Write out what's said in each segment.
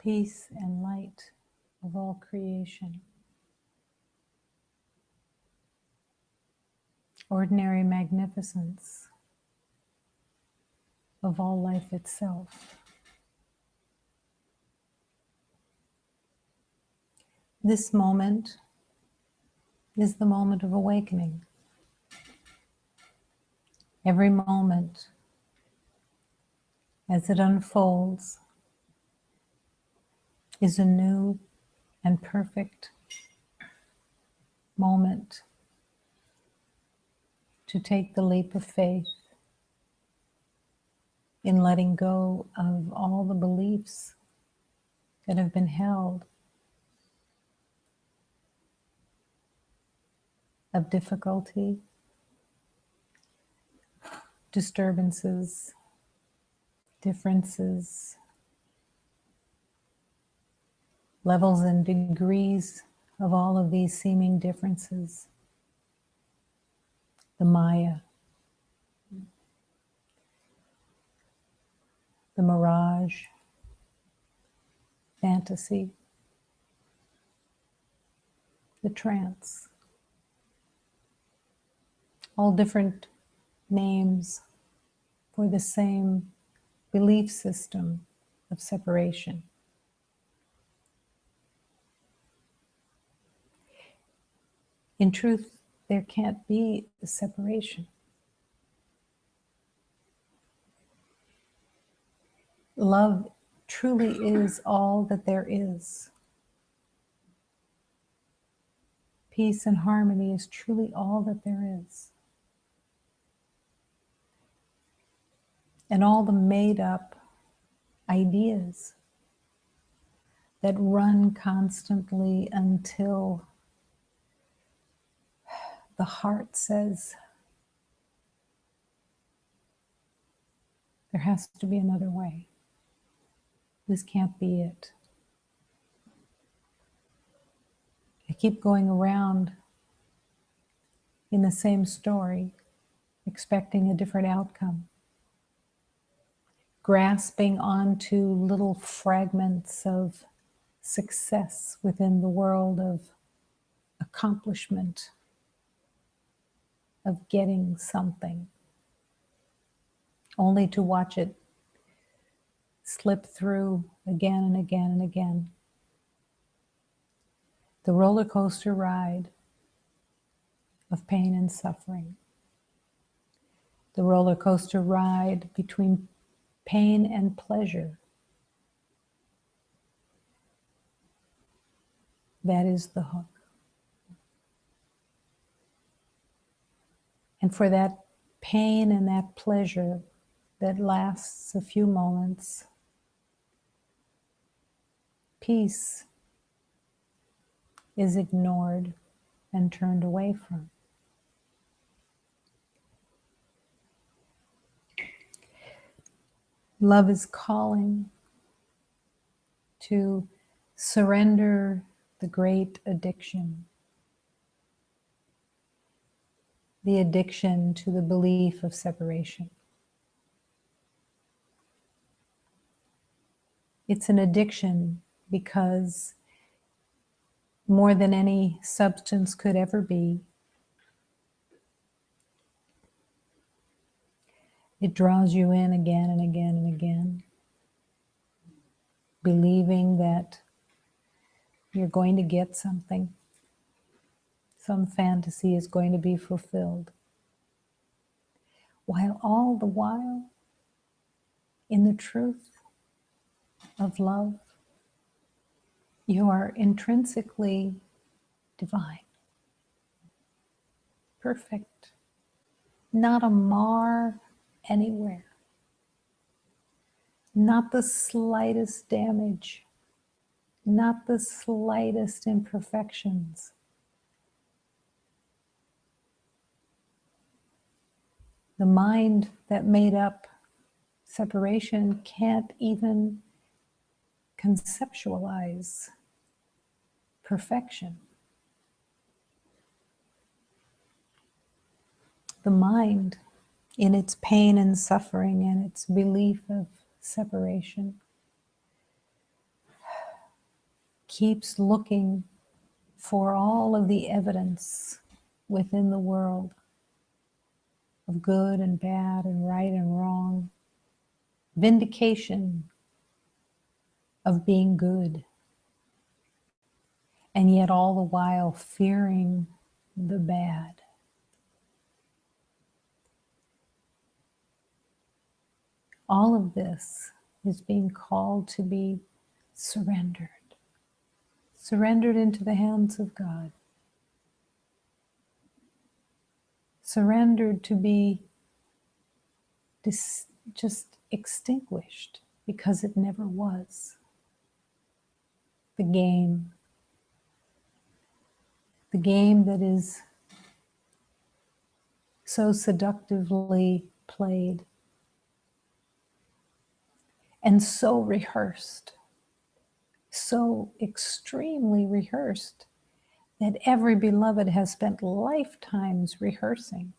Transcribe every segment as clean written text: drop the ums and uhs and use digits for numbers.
peace and light of all creation, ordinary magnificence of all life itself. This moment is the moment of awakening. Every moment, as it unfolds, is a new and perfect moment to take the leap of faith in letting go of all the beliefs that have been held, of difficulty, disturbances, differences, levels and degrees of all of these seeming differences. The Maya, the mirage, fantasy, the trance. All different names for the same belief system of separation. In truth, there can't be a separation. Love truly is all that there is. Peace and harmony is truly all that there is. And all the made up ideas that run constantly until the heart says, there has to be another way. This can't be it. I keep going around in the same story, expecting a different outcome, grasping onto little fragments of success within the world of accomplishment, of getting something, only to watch it slip through again and again and again. The roller coaster ride of pain and suffering. The roller coaster ride between pain and pleasure. That is the hook. And for that pain and that pleasure that lasts a few moments, peace is ignored and turned away from. Love is calling to surrender the great addiction, the addiction to the belief of separation. It's an addiction because more than any substance could ever be, it draws you in again and again and again, believing that you're going to get something. Some fantasy is going to be fulfilled. While all the while, in the truth of love, you are intrinsically divine, perfect, not a mar anywhere, not the slightest damage, not the slightest imperfections. The mind that made up separation can't even conceptualize perfection. The mind, in its pain and suffering and its belief of separation, keeps looking for all of the evidence within the world of good and bad and right and wrong, vindication of being good, and yet all the while fearing the bad. All of this is being called to be surrendered, surrendered into the hands of God, surrendered to be just extinguished because it never was. The game that is so seductively played and so rehearsed, so extremely rehearsed, that every beloved has spent lifetimes rehearsing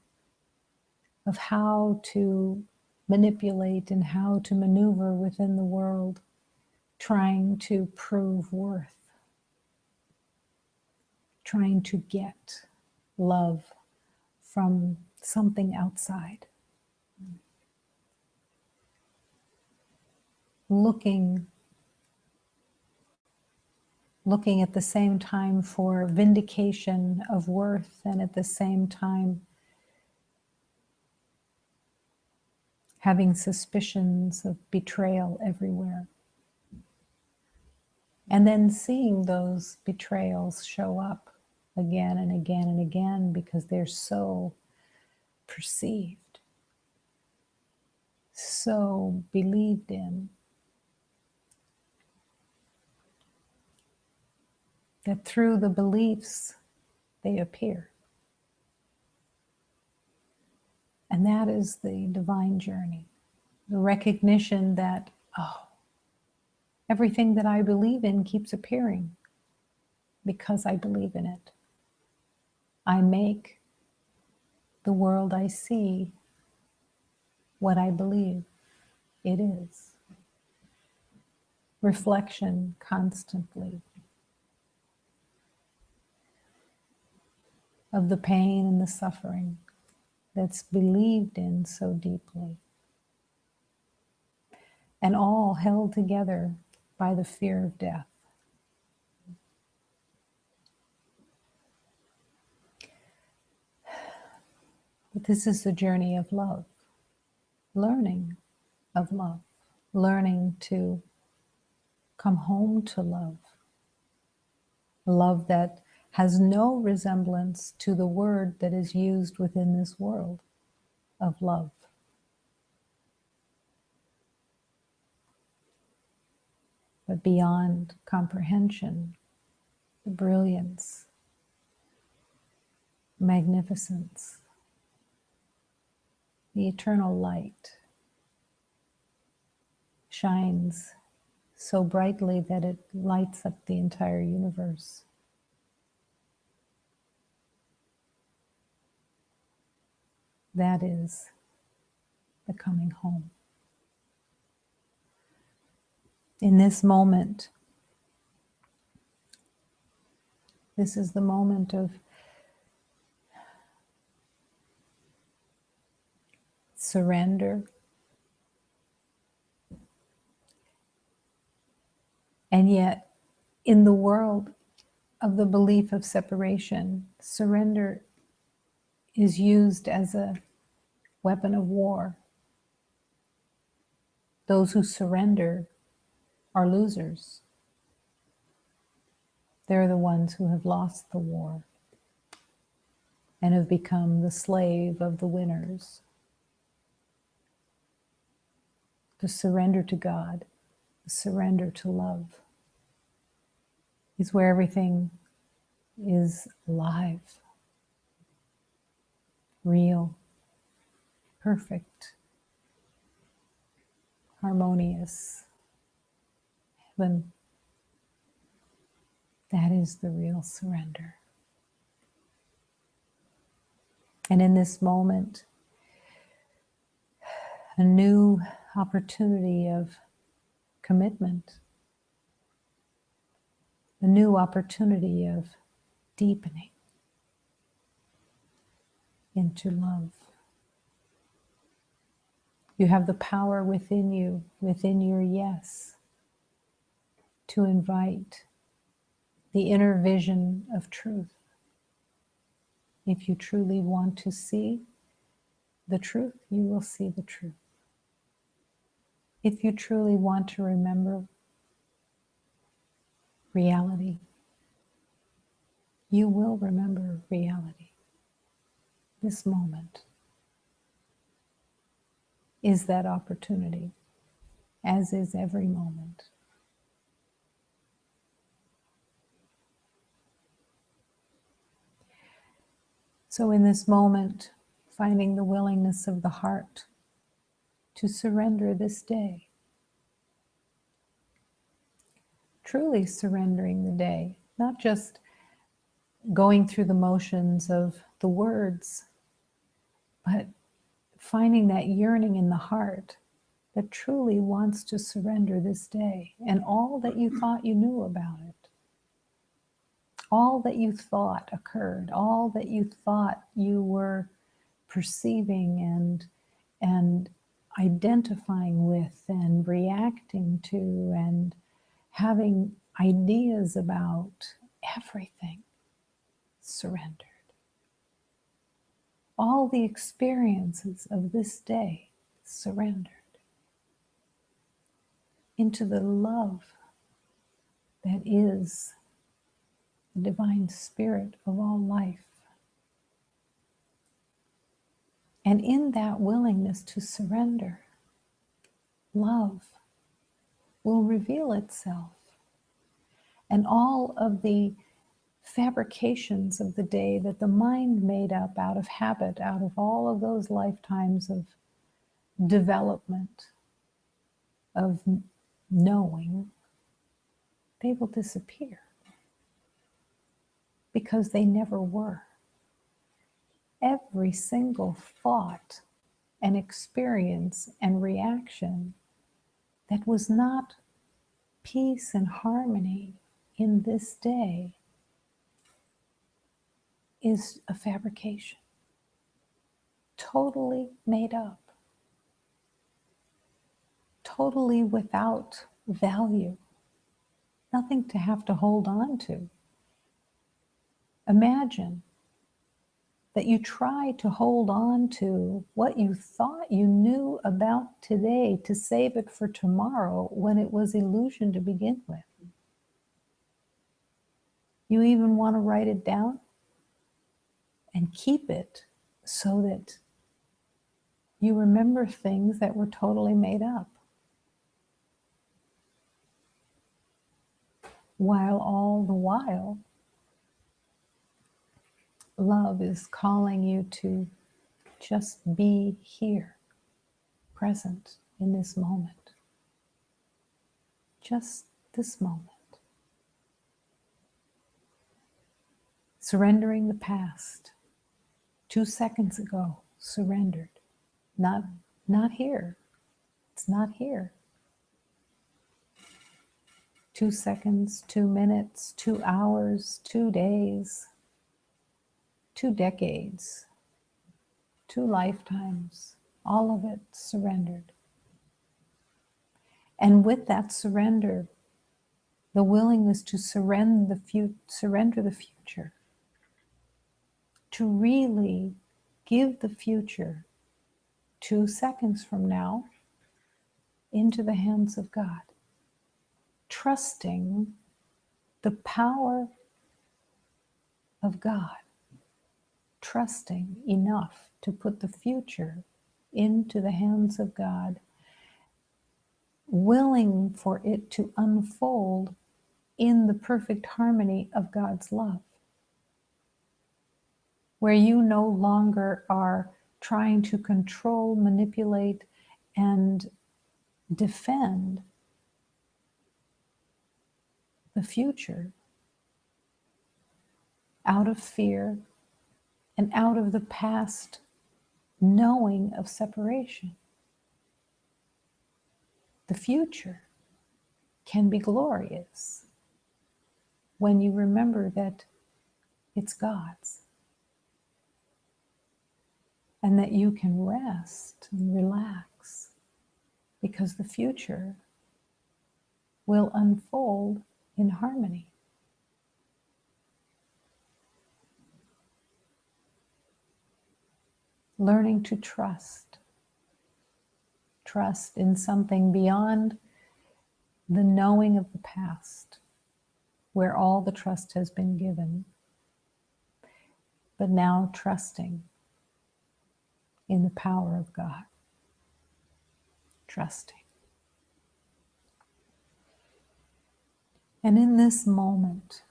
of how to manipulate and how to maneuver within the world, trying to prove worth, trying to get love from something outside, looking at the same time for vindication of worth, and at the same time having suspicions of betrayal everywhere. And then seeing those betrayals show up again and again and again because they're so perceived, so believed in, that through the beliefs they appear. And that is the divine journey, the recognition that, oh, everything that I believe in keeps appearing because I believe in it. I make the world I see what I believe it is. Reflection constantly of the pain and the suffering that's believed in so deeply, and all held together by the fear of death. But this is the journey of love, learning of love, learning to come home to love, love that has no resemblance to the word that is used within this world of love. But beyond comprehension, the brilliance, magnificence, the eternal light shines so brightly that it lights up the entire universe. That is the coming home. In this moment, this is the moment of surrender and yet in the world of the belief of separation, surrender is used as a weapon of war. Those who surrender are losers. They're the ones who have lost the war and have become the slave of the winners. The surrender to God, the surrender to love, is where everything is alive, real, perfect, harmonious. Heaven, that is the real surrender. And in this moment, a new opportunity of commitment, a new opportunity of deepening into love. You have the power within you, within your yes, to invite the inner vision of truth. If you truly want to see the truth, you will see the truth. If you truly want to remember reality, you will remember reality. This moment is that opportunity, as is every moment. So in this moment, finding the willingness of the heart to surrender this day, truly surrendering the day, not just going through the motions of the words, but finding that yearning in the heart that truly wants to surrender this day and all that you thought you knew about it, all that you thought occurred, all that you thought you were perceiving and identifying with and reacting to and having ideas about, everything surrendered. All the experiences of this day surrendered into the love that is the divine spirit of all life. And in that willingness to surrender, love will reveal itself. And all of the fabrications of the day that the mind made up out of habit, out of all of those lifetimes of development, of knowing, they will disappear because they never were. Every single thought and experience and reaction that was not peace and harmony in this day is a fabrication, totally made up, totally without value, nothing to have to hold on to. Imagine that you try to hold on to what you thought you knew about today to save it for tomorrow when it was illusion to begin with. You even want to write it down and keep it so that you remember things that were totally made up. While all the while, love is calling you to just be here, present in this moment. Just this moment. Surrendering the past. 2 seconds ago, surrendered. Not here. It's not here. 2 seconds, 2 minutes, 2 hours, 2 days, 2 decades, 2 lifetimes, all of it surrendered. And with that surrender, the willingness to surrender the future, to really give the future 2 seconds from now into the hands of God, trusting the power of God, trusting enough to put the future into the hands of God, willing for it to unfold in the perfect harmony of God's love, where you no longer are trying to control, manipulate, and defend the future out of fear and out of the past knowing of separation. The future can be glorious when you remember that it's God's, and that you can rest and relax because the future will unfold in harmony. Learning to trust in something beyond the knowing of the past, where all the trust has been given, but now trusting in the power of God. Trusting. And in this moment,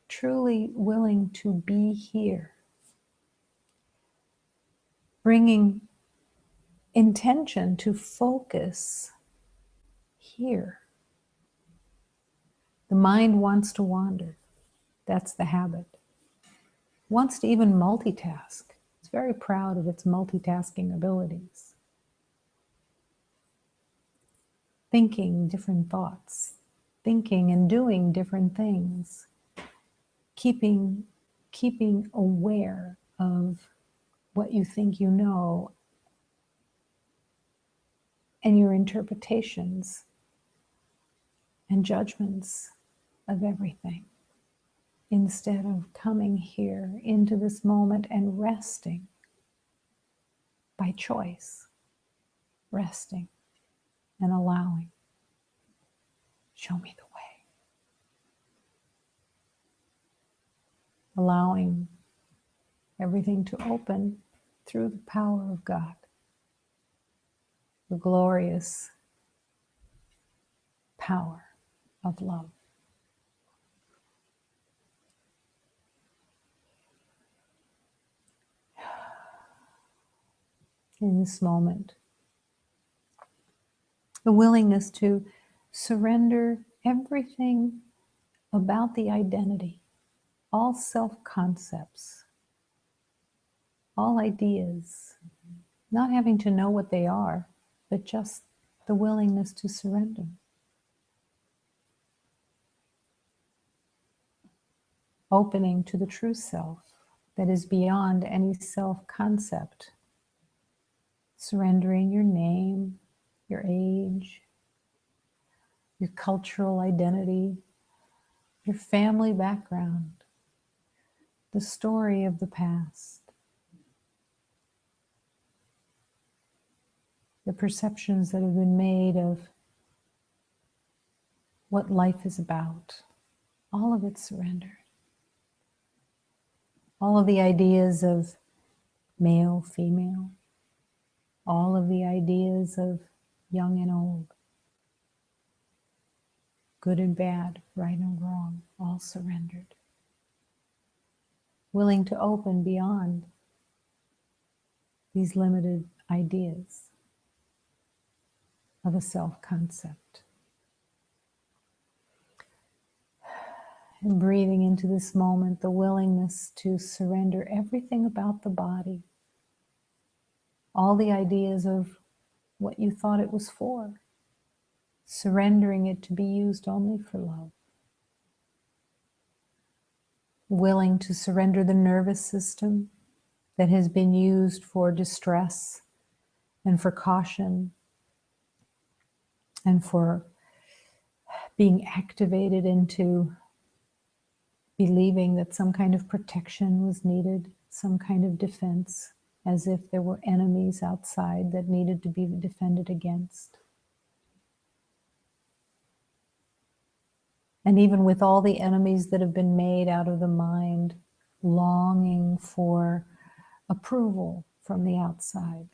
truly willing to be here, bringing intention to focus here. The mind wants to wander. That's the habit. Wants to even multitask. It's very proud of its multitasking abilities. Thinking different thoughts, thinking and doing different things, keeping aware of what you think you know and your interpretations and judgments of everything, instead of coming here into this moment and resting by choice, resting and allowing. Show me the way. Allowing everything to open through the power of God, the glorious power of love. In this moment, the willingness to surrender everything about the identity, all self-concepts, all ideas, not having to know what they are, but just the willingness to surrender. Opening to the true self that is beyond any self-concept. Surrendering your name, your age, your cultural identity, your family background, the story of the past, the perceptions that have been made of what life is about. All of it surrendered. All of the ideas of male, female, all of the ideas of young and old, good and bad, right and wrong, all surrendered. Willing to open beyond these limited ideas of a self-concept. And breathing into this moment, the willingness to surrender everything about the body, all the ideas of what you thought it was for, surrendering it to be used only for love. Willing to surrender the nervous system that has been used for distress and for caution and for being activated into believing that some kind of protection was needed, some kind of defense, as if there were enemies outside that needed to be defended against. And even with all the enemies that have been made out of the mind, longing for approval from the outside.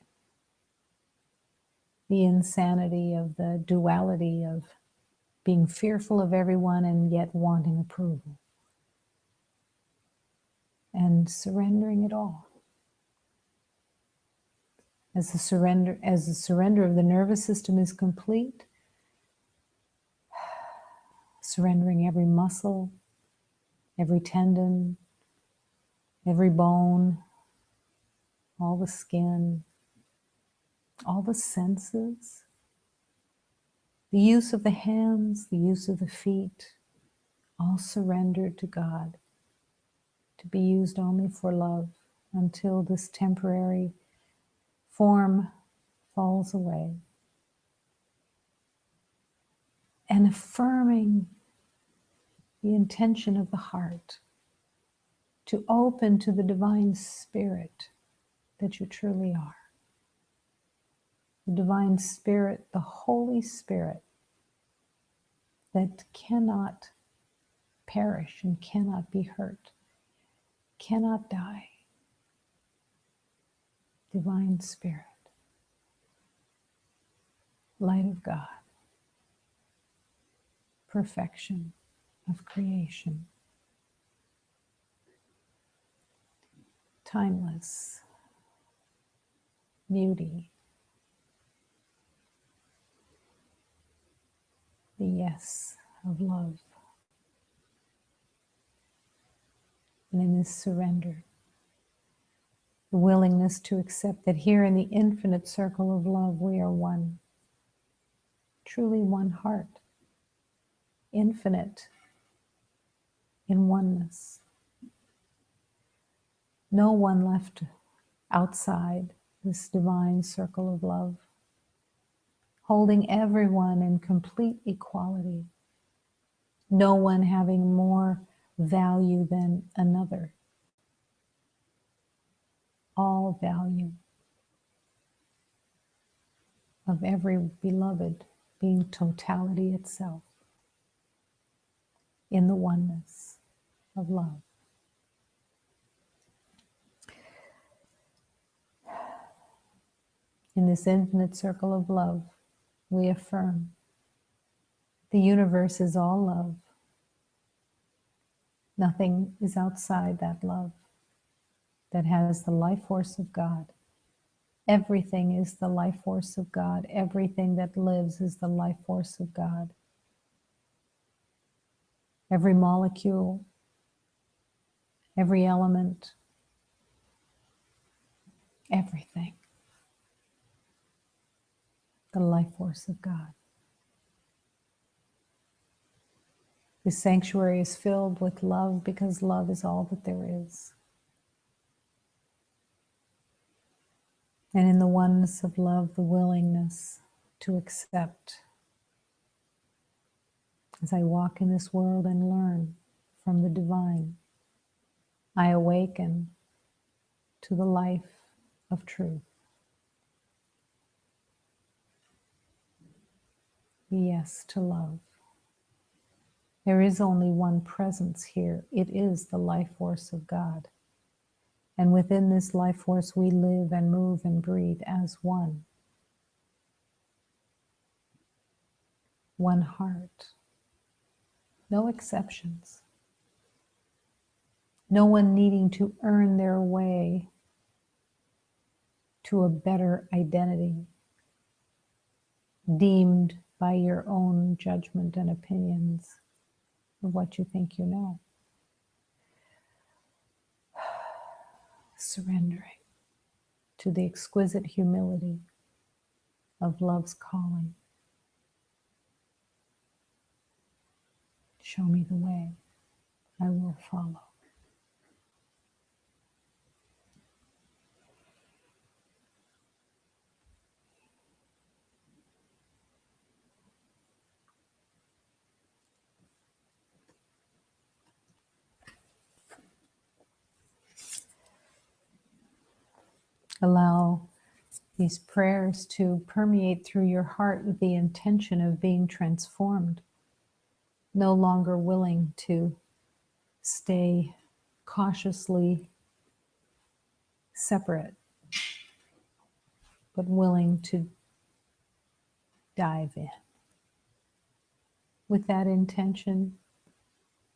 The insanity of the duality of being fearful of everyone and yet wanting approval. And surrendering it all. As the surrender of the nervous system is complete, surrendering every muscle, every tendon, every bone, all the skin, all the senses, the use of the hands, the use of the feet, all surrendered to God, to be used only for love until this temporary form falls away. And affirming the intention of the heart to open to the divine spirit that you truly are. The divine spirit, the Holy Spirit that cannot perish and cannot be hurt, cannot die. Divine Spirit, light of God, perfection of creation, timeless beauty, the yes of love. And in this surrender, the willingness to accept that here in the infinite circle of love, we are one, truly one heart, infinite in oneness. No one left outside this divine circle of love, holding everyone in complete equality, no one having more value than another. All value of every beloved being totality itself in the oneness of love. In this infinite circle of love, we affirm the universe is all love. Nothing is outside that love that has the life force of God. Everything is the life force of God. Everything that lives is the life force of God. Every molecule, every element, everything, the life force of God. This sanctuary is filled with love because love is all that there is. And in the oneness of love, the willingness to accept. As I walk in this world and learn from the divine, I awaken to the life of truth. Yes to love. There is only one presence here. It is the life force of God. And within this life force, we live and move and breathe as one. One heart. No exceptions. No one needing to earn their way to a better identity, deemed by your own judgment and opinions of what you think you know. Surrendering to the exquisite humility of love's calling. Show me the way, I will follow. Allow these prayers to permeate through your heart with the intention of being transformed, no longer willing to stay cautiously separate, but willing to dive in. With that intention,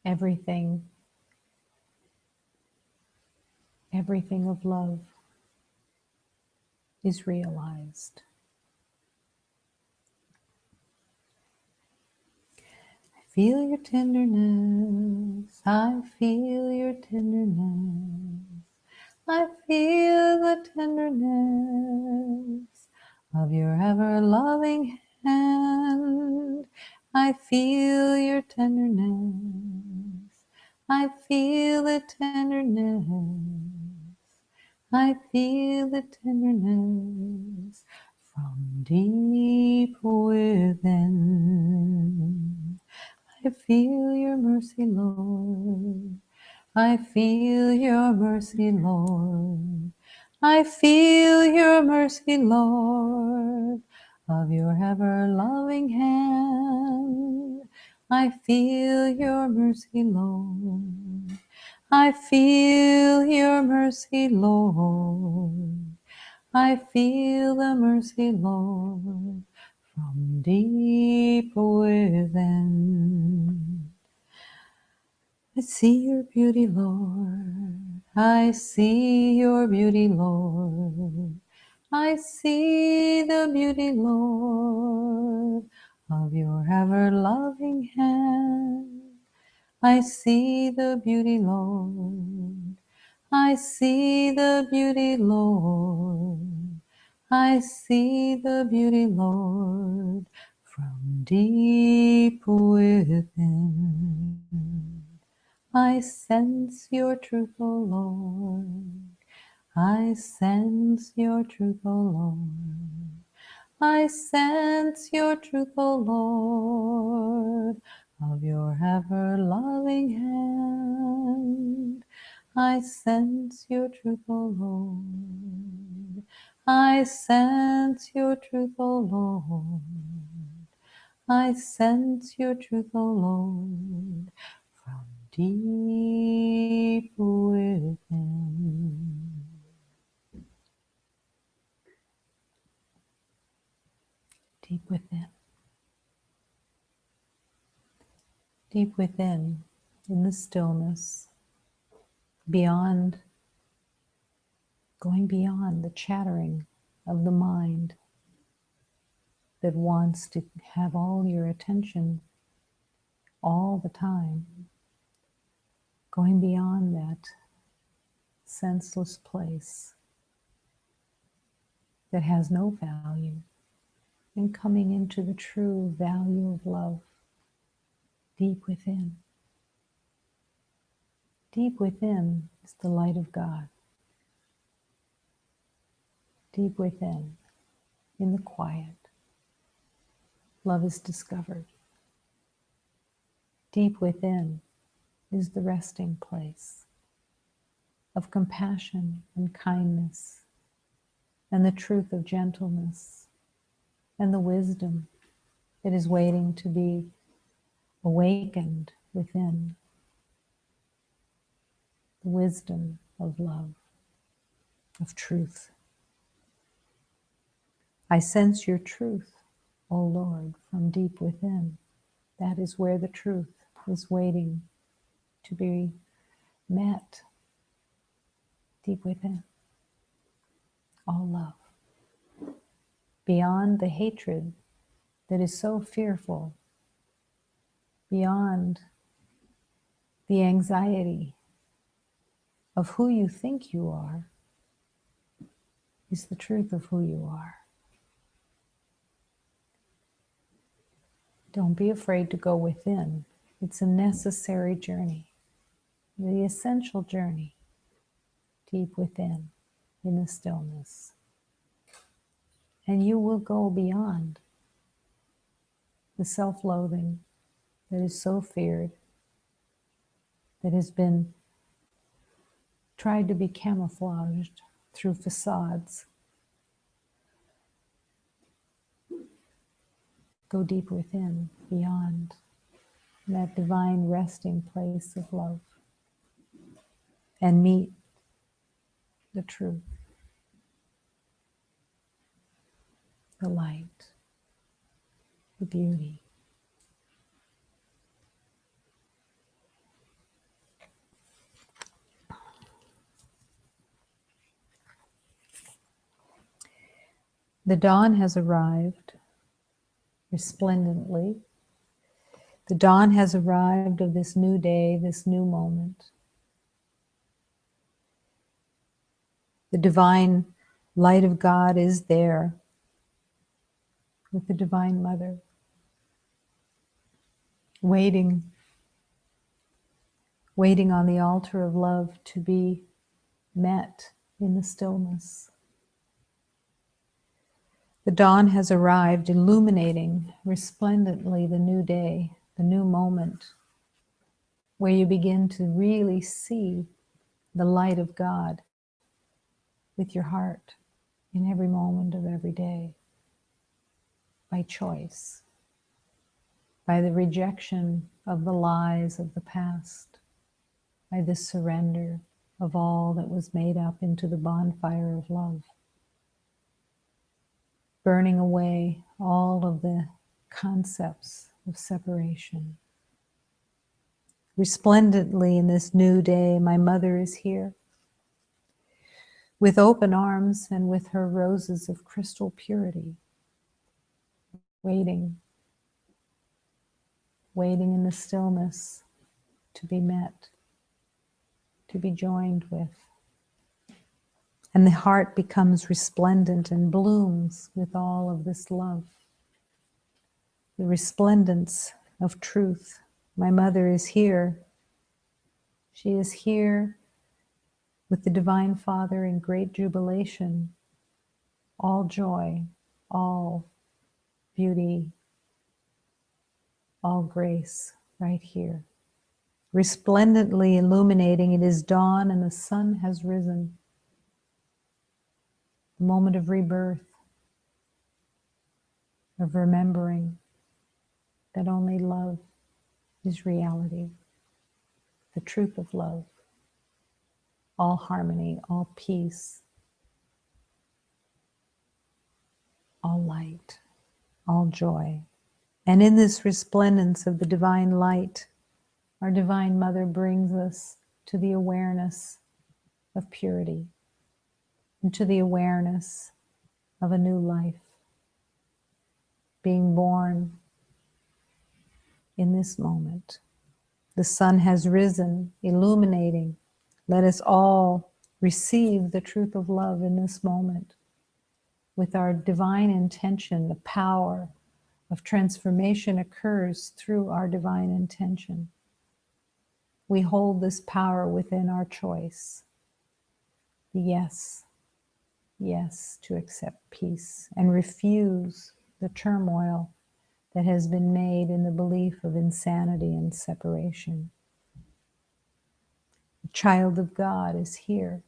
everything of love is realized. I feel your tenderness, I feel your tenderness, I feel the tenderness of your ever-loving hand. I feel your tenderness, I feel the tenderness. I feel the tenderness from deep within. I feel your mercy, Lord. I feel your mercy, Lord. I feel your mercy, Lord, of your ever-loving hand. I feel your mercy, Lord. I feel your mercy, Lord. I feel the mercy, Lord, from deep within. I see your beauty, Lord. I see your beauty, Lord. I see the beauty, Lord, of your ever-loving hand. I see the beauty, Lord. I see the beauty, Lord. I see the beauty, Lord, from deep within. I sense your truth, O Lord. I sense your truth, O Lord. I sense your truth, O Lord, of your ever-loving hand. I sense your truth, O Lord. I sense your truth, O Lord. I sense your truth, O Lord, from deep within. Deep within. Deep within, in the stillness, going beyond the chattering of the mind that wants to have all your attention all the time, going beyond that senseless place that has no value, and coming into the true value of love deep within. Deep within is the light of God. Deep within, in the quiet, love is discovered. Deep within is the resting place of compassion and kindness, and the truth of gentleness, and the wisdom that is waiting to be awakened within. The wisdom of love, of truth. I sense your truth, O Lord, from deep within. That is where the truth is waiting to be met, deep within. All love. Beyond the hatred that is so fearful, beyond the anxiety of who you think you are, is the truth of who you are. Don't be afraid to go within. It's a necessary journey, the essential journey, deep within, in the stillness. And you will go beyond the self-loathing that is so feared, that has been tried to be camouflaged through facades. Go deep within, beyond that divine resting place of love, and meet the truth, the light, the beauty. The dawn has arrived resplendently. The dawn has arrived of this new day, this new moment. The divine light of God is there with the Divine Mother, waiting waiting on the altar of love to be met in the stillness. The dawn has arrived, illuminating resplendently the new day, the new moment, where you begin to really see the light of God with your heart in every moment of every day, by choice, by the rejection of the lies of the past, by the surrender of all that was made up into the bonfire of love, burning away all of the concepts of separation. Resplendently in this new day, my mother is here, with open arms and with her roses of crystal purity, waiting in the stillness to be met, to be joined with. And the heart becomes resplendent and blooms with all of this love. The resplendence of truth. My mother is here. She is here with the Divine Father in great jubilation, all joy, all beauty, all grace, right here. Resplendently illuminating, it is dawn and the sun has risen. The moment of rebirth, of remembering that only love is reality, the truth of love, all harmony, all peace, all light, all joy. And in this resplendence of the divine light, our Divine Mother brings us to the awareness of purity and to the awareness of a new life, being born in this moment. The sun has risen, illuminating. Let us all receive the truth of love in this moment. With our divine intention, the power of transformation occurs through our divine intention. We hold this power within our choice. The yes to accept peace and refuse the turmoil that has been made in the belief of insanity and separation. The child of God is here,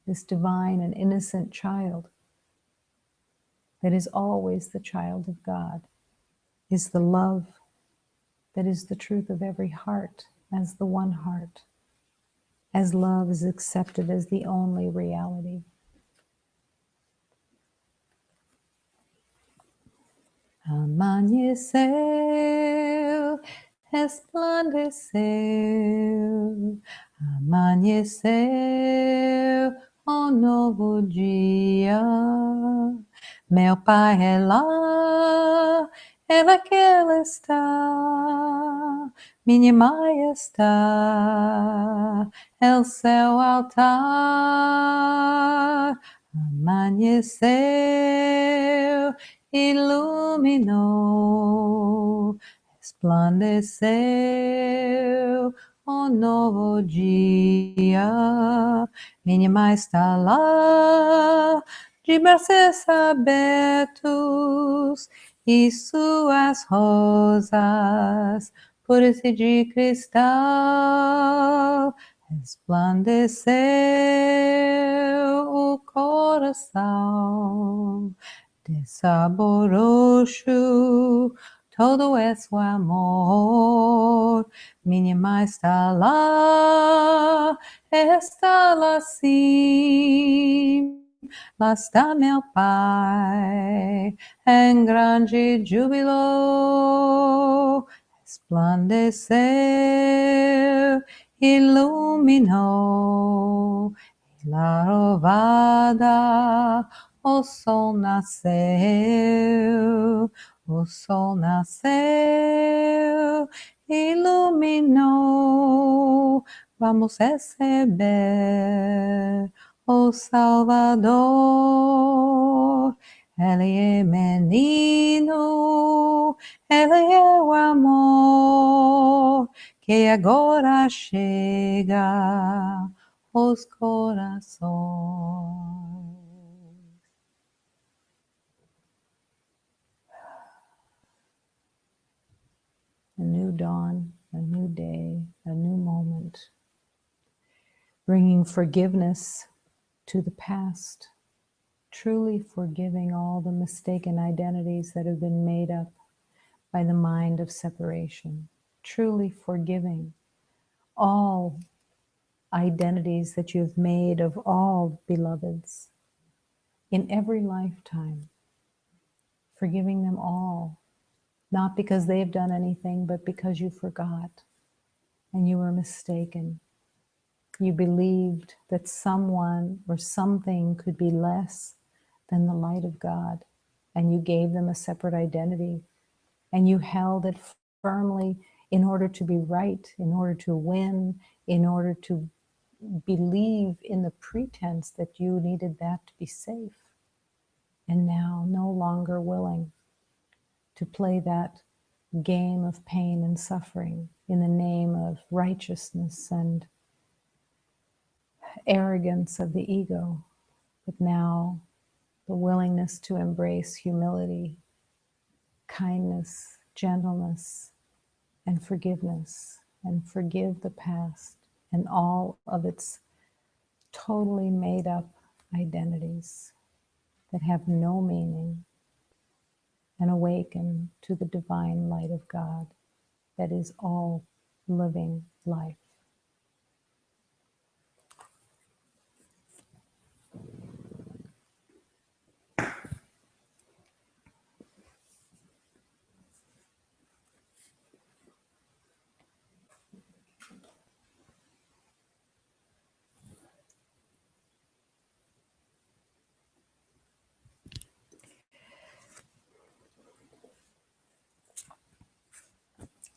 this divine and innocent child that is always the child of God, is the love that is the truth of every heart as the one heart, as love is accepted as the only reality. Amanheceu, resplandeceu, amanheceu um novo dia. Meu Pai é lá, ela que ela está, minha mãe está, é o seu altar. Amanheceu, iluminou, resplandeceu um novo dia. Minha mãe está lá, de braços abertos, e suas rosas puras e de cristal. Resplandeceu o coração de sabor roxo, todo é seu amor. Minha mãe está lá sim. Lá está meu Pai, em grande júbilo, resplandeceu, iluminou, e lá louvada, o sol nasceu, iluminou, vamos receber o Salvador. Ele é menino, ele é o amor que agora chega os corações. A new dawn, a new day, a new moment, bringing forgiveness to the past, truly forgiving all the mistaken identities that have been made up by the mind of separation, truly forgiving all identities that you've made of all beloveds in every lifetime, forgiving them all, not because they've done anything, but because you forgot and you were mistaken. You believed that someone or something could be less than the light of God, and you gave them a separate identity, and you held it firmly in order to be right, in order to win, in order to believe in the pretense that you needed that to be safe. And now no longer willing to play that game of pain and suffering in the name of righteousness and arrogance of the ego, but now the willingness to embrace humility, kindness, gentleness, and forgiveness, and forgive the past and all of its totally made up identities that have no meaning, and awaken to the divine light of God that is all living life.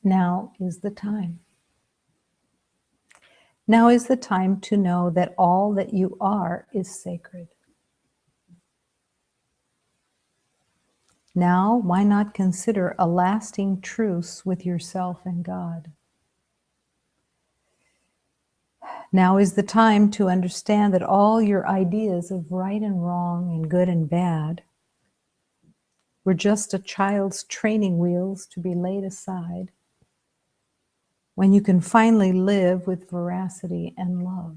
Now is the time. Now is the time to know that all that you are is sacred. Now, why not consider a lasting truce with yourself and God? Now is the time to understand that all your ideas of right and wrong and good and bad were just a child's training wheels to be laid aside when you can finally live with veracity and love.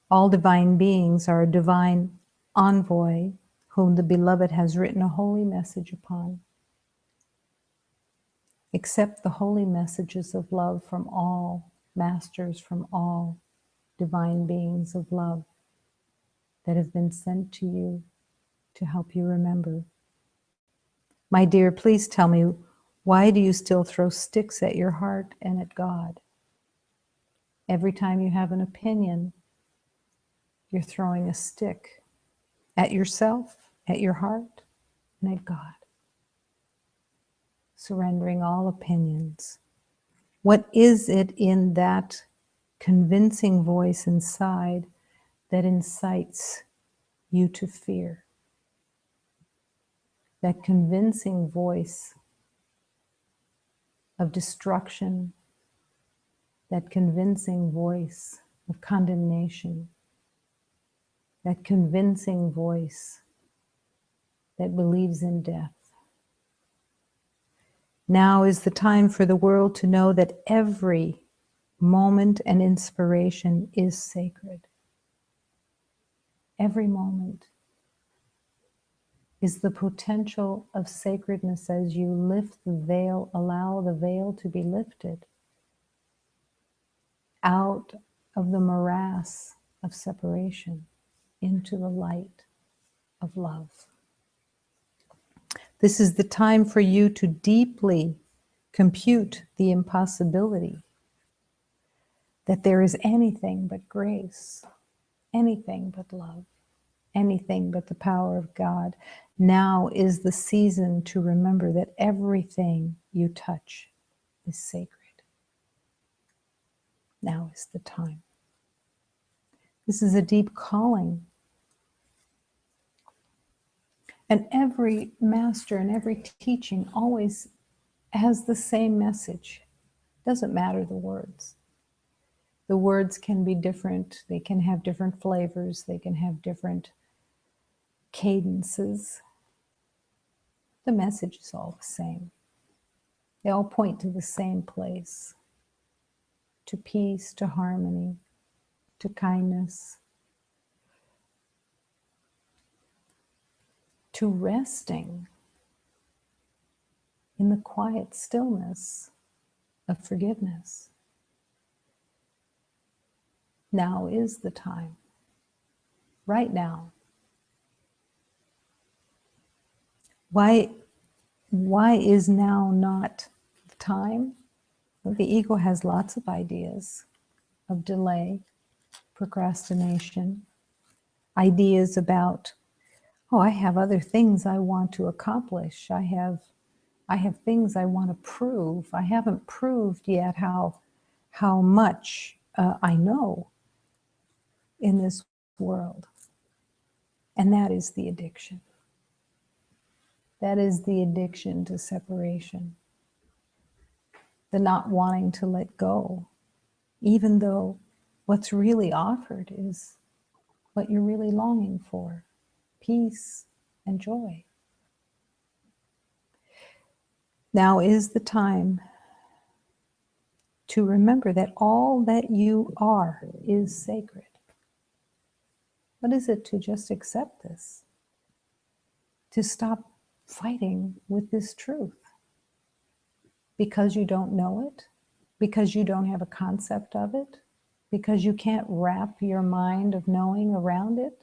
All divine beings are a divine envoy whom the Beloved has written a holy message upon. Accept the holy messages of love from all masters, from all divine beings of love that have been sent to you to help you remember. My dear, please tell me, why do you still throw sticks at your heart and at God? Every time you have an opinion, you're throwing a stick at yourself, at your heart, and at God. Surrendering all opinions. What is it in that convincing voice inside that incites you to fear? That convincing voice of destruction, that convincing voice of condemnation, that convincing voice that believes in death. Now is the time for the world to know that every moment and inspiration is sacred. Every moment is the potential of sacredness as you lift the veil, allow the veil to be lifted out of the morass of separation into the light of love. This is the time for you to deeply compute the impossibility that there is anything but grace, anything but love, anything but the power of God. Now is the season to remember that everything you touch is sacred. Now is the time. This is a deep calling. And every master and every teaching always has the same message. Doesn't matter the words. The words can be different. They can have different flavors. They can have different cadences. The message is all the same. They all point to the same place, to peace, to harmony, to kindness, to resting in the quiet stillness of forgiveness. Now is the time. Right now. Why is now not the time? Well, the ego has lots of ideas of delay, procrastination, ideas about, oh, I have other things I want to accomplish. I have things I want to prove. I haven't proved yet how much I know in this world. And that is the addiction. That is the addiction to separation. The not wanting to let go, even though what's really offered is what you're really longing for, peace and joy. Now is the time to remember that all that you are is sacred. What is it to just accept this? To stop fighting with this truth because you don't know it, because you don't have a concept of it, because you can't wrap your mind of knowing around it.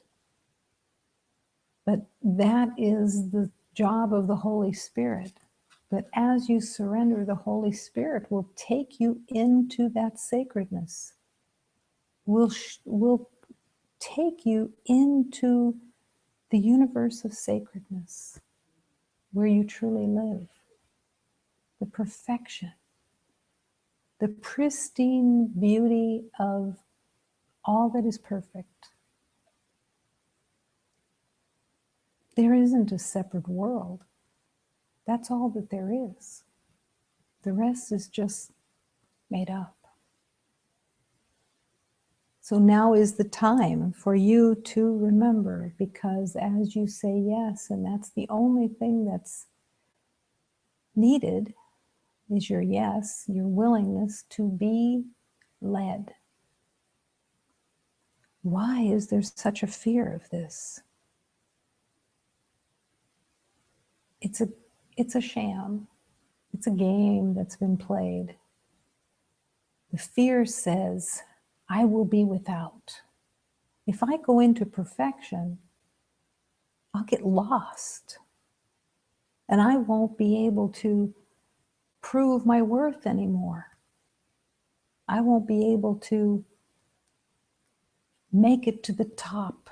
But that is the job of the Holy Spirit. That as you surrender, the Holy Spirit will take you into that sacredness, will take you into the universe of sacredness, where you truly live, the perfection, the pristine beauty of all that is perfect. There isn't a separate world. That's all that there is. The rest is just made up. So now is the time for you to remember, because as you say yes, and that's the only thing that's needed, is your yes, your willingness to be led. Why is there such a fear of this? It's a sham. It's a game that's been played. The fear says, I will be without. If I go into perfection, I'll get lost. And I won't be able to prove my worth anymore. I won't be able to make it to the top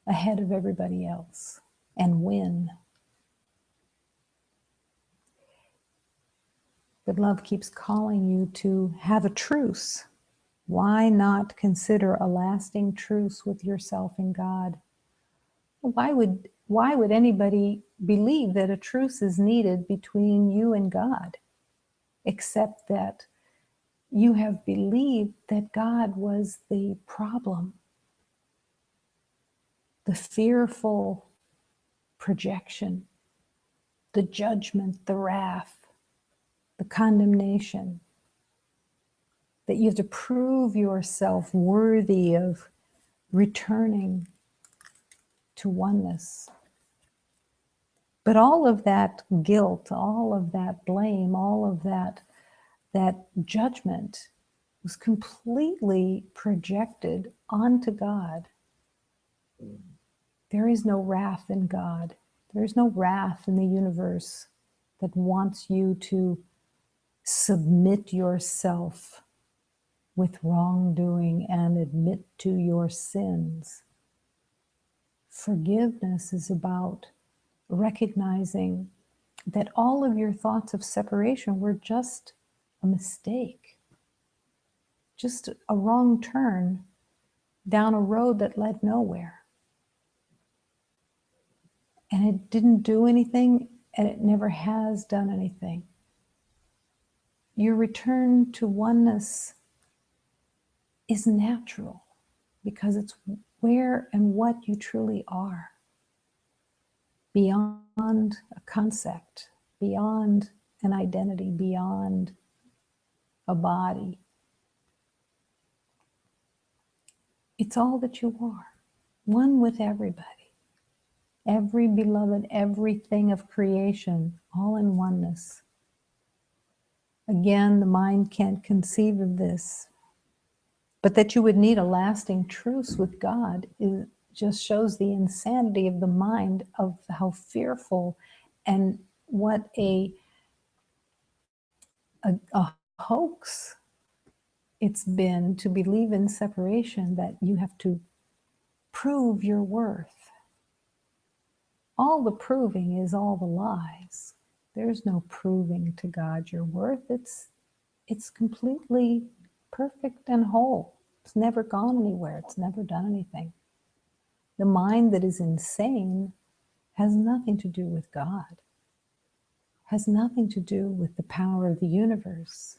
ahead of everybody else and win. But love keeps calling you to have a truce. Why not consider a lasting truce with yourself and God? Why would anybody believe that a truce is needed between you and God, except that you have believed that God was the problem, the fearful projection, the judgment, the wrath, the condemnation, that you have to prove yourself worthy of returning to oneness. But all of that guilt, all of that blame, all of that judgment was completely projected onto God. There is no wrath in God. There is no wrath in the universe that wants you to submit yourself with wrongdoing and admit to your sins. Forgiveness is about recognizing that all of your thoughts of separation were just a mistake, just a wrong turn down a road that led nowhere. And it didn't do anything, and it never has done anything. your return to oneness is natural because it's where and what you truly are, beyond a concept, beyond an identity, beyond a body. It's all that you are, one with everybody. Every beloved, everything of creation, all in oneness. Again, the mind can't conceive of this, but that you would need a lasting truce with God just shows the insanity of the mind, of how fearful and what a hoax it's been to believe in separation, that you have to prove your worth. All the proving is all the lies. There's no proving to God your worth. It's completely perfect and whole. It's never gone anywhere. It's never done anything. The mind that is insane has nothing to do with God, has nothing to do with the power of the universe.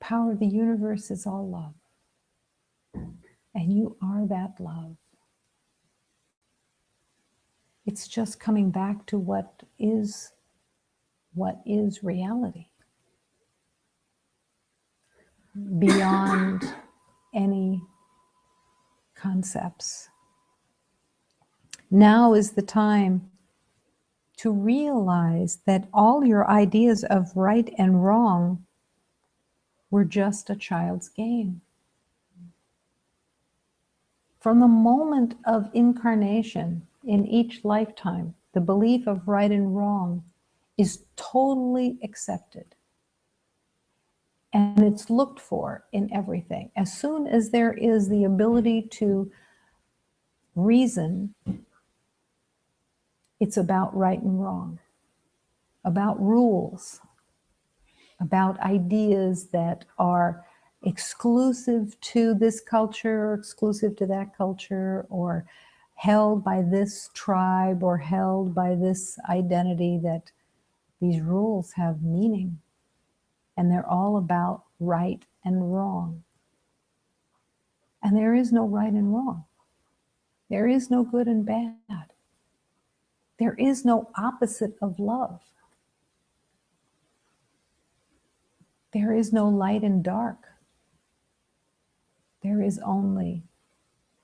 Power of the universe is all love. And you are that love. It's just coming back to what is reality, beyond any concepts. Now is the time to realize that all your ideas of right and wrong were just a child's game. From the moment of incarnation in each lifetime, the belief of right and wrong is totally accepted. And it's looked for in everything. As soon as there is the ability to reason, it's about right and wrong, about rules, about ideas that are exclusive to this culture, or exclusive to that culture, or held by this tribe, or held by this identity, that these rules have meaning. And they're all about right and wrong. And there is no right and wrong. There is no good and bad. There is no opposite of love. There is no light and dark. There is only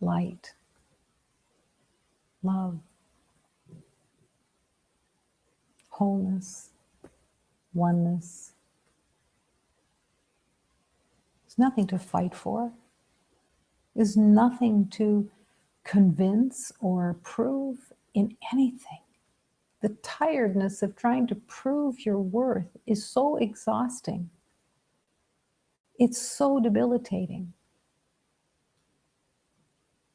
light, love, wholeness, oneness. There's nothing to fight for. There's nothing to convince or prove in anything. The tiredness of trying to prove your worth is so exhausting. It's so debilitating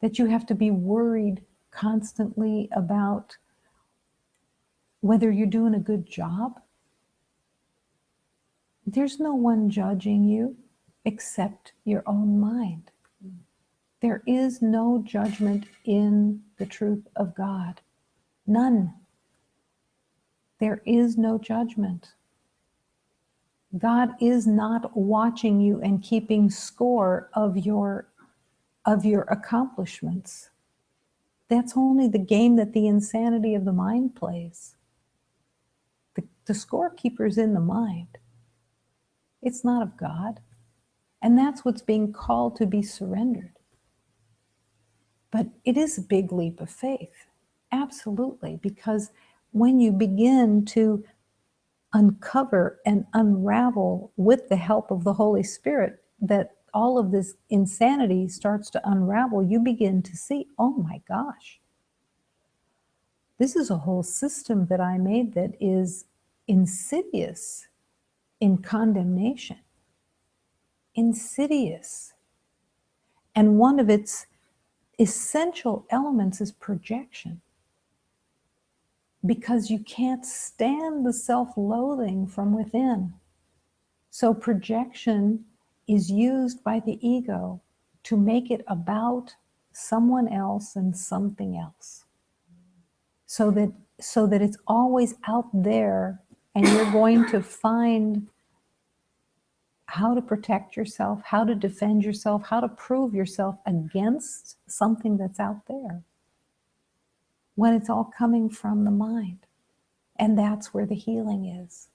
that you have to be worried constantly about whether you're doing a good job. There's no one judging you except your own mind. There is no judgment in the truth of God. None. There is no judgment. God is not watching you and keeping score of your accomplishments. That's only the game that the insanity of the mind plays. The scorekeeper's in the mind. It's not of God. And that's what's being called to be surrendered. But it is a big leap of faith. Absolutely. Because when you begin to uncover and unravel with the help of the Holy Spirit, that all of this insanity starts to unravel, you begin to see, oh my gosh, this is a whole system that I made that is insidious in condemnation. Insidious. And one of its essential elements is projection. Because you can't stand the self-loathing from within. So projection is used by the ego to make it about someone else and something else. So that it's always out there And you're going to find how to protect yourself, how to defend yourself, how to prove yourself against something that's out there, when it's all coming from the mind. And that's where the healing is.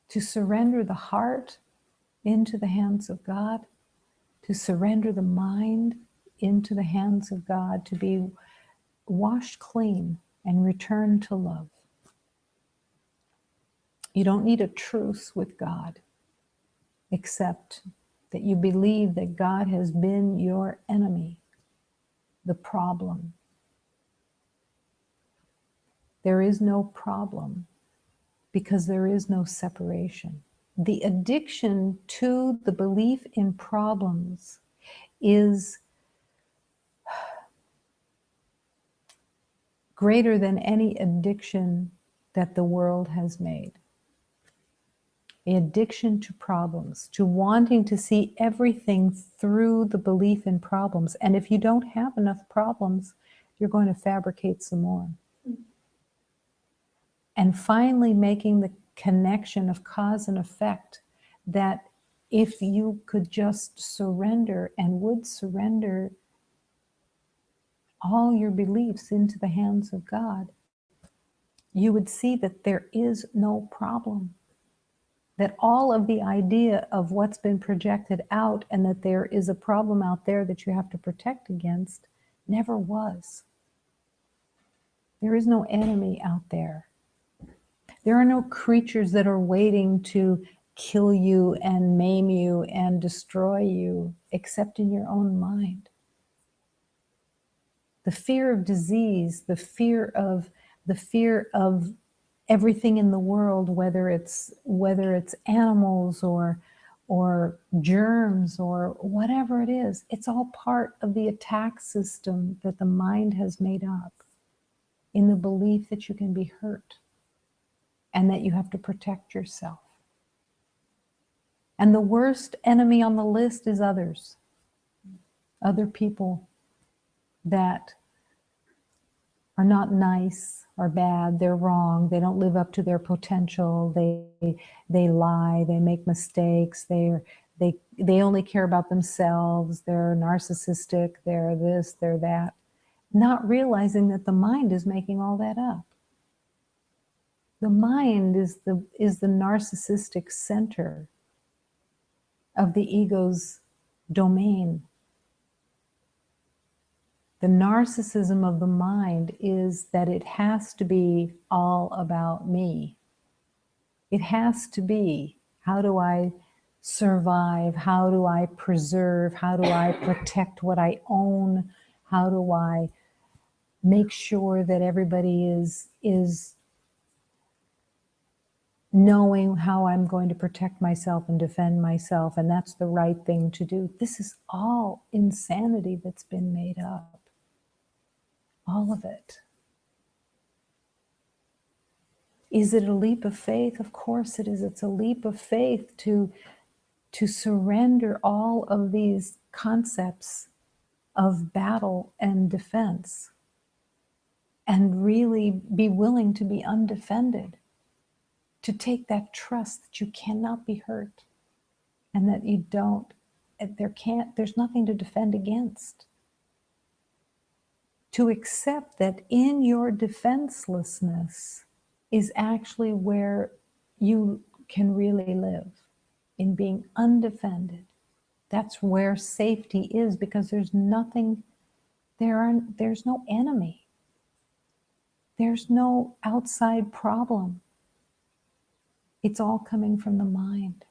To surrender the heart into the hands of God, to surrender the mind into the hands of God, to be washed clean and return to love. You don't need a truce with God, except that you believe that God has been your enemy, the problem. There is no problem because there is no separation. The addiction to the belief in problems is greater than any addiction that the world has made. The addiction to problems, to wanting to see everything through the belief in problems. And if you don't have enough problems, you're going to fabricate some more. And finally making the connection of cause and effect, that if you could just surrender and would surrender all your beliefs into the hands of God, you would see that there is no problem. That all of the idea of what's been projected out and that there is a problem out there that you have to protect against never was. There is no enemy out there. There are no creatures that are waiting to kill you and maim you and destroy you, except in your own mind. The fear of disease, the fear of everything in the world, whether it's animals or germs or whatever it is, it's all part of the attack system that the mind has made up, in the belief that you can be hurt and that you have to protect yourself. And the worst enemy on the list is others. Other people that are not nice, are bad, they're wrong, they don't live up to their potential, they lie, they make mistakes, they only care about themselves, they're narcissistic, they're this, they're that, not realizing that the mind is making all that up. The mind is the narcissistic center of the ego's domain. The narcissism of the mind is that it has to be all about me. It has to be, how do I survive? How do I preserve? How do I protect what I own? How do I make sure that everybody is knowing how I'm going to protect myself and defend myself, and that's the right thing to do? This is all insanity that's been made up. All of it. Is it a leap of faith? Of course it is. It's a leap of faith to surrender all of these concepts of battle and defense and really be willing to be undefended, to take that trust that you cannot be hurt and that you don't, there's nothing to defend against. To accept that in your defenselessness is actually where you can really live, in being undefended. That's where safety is, because there's nothing, there's no enemy. There's no outside problem. It's all coming from the mind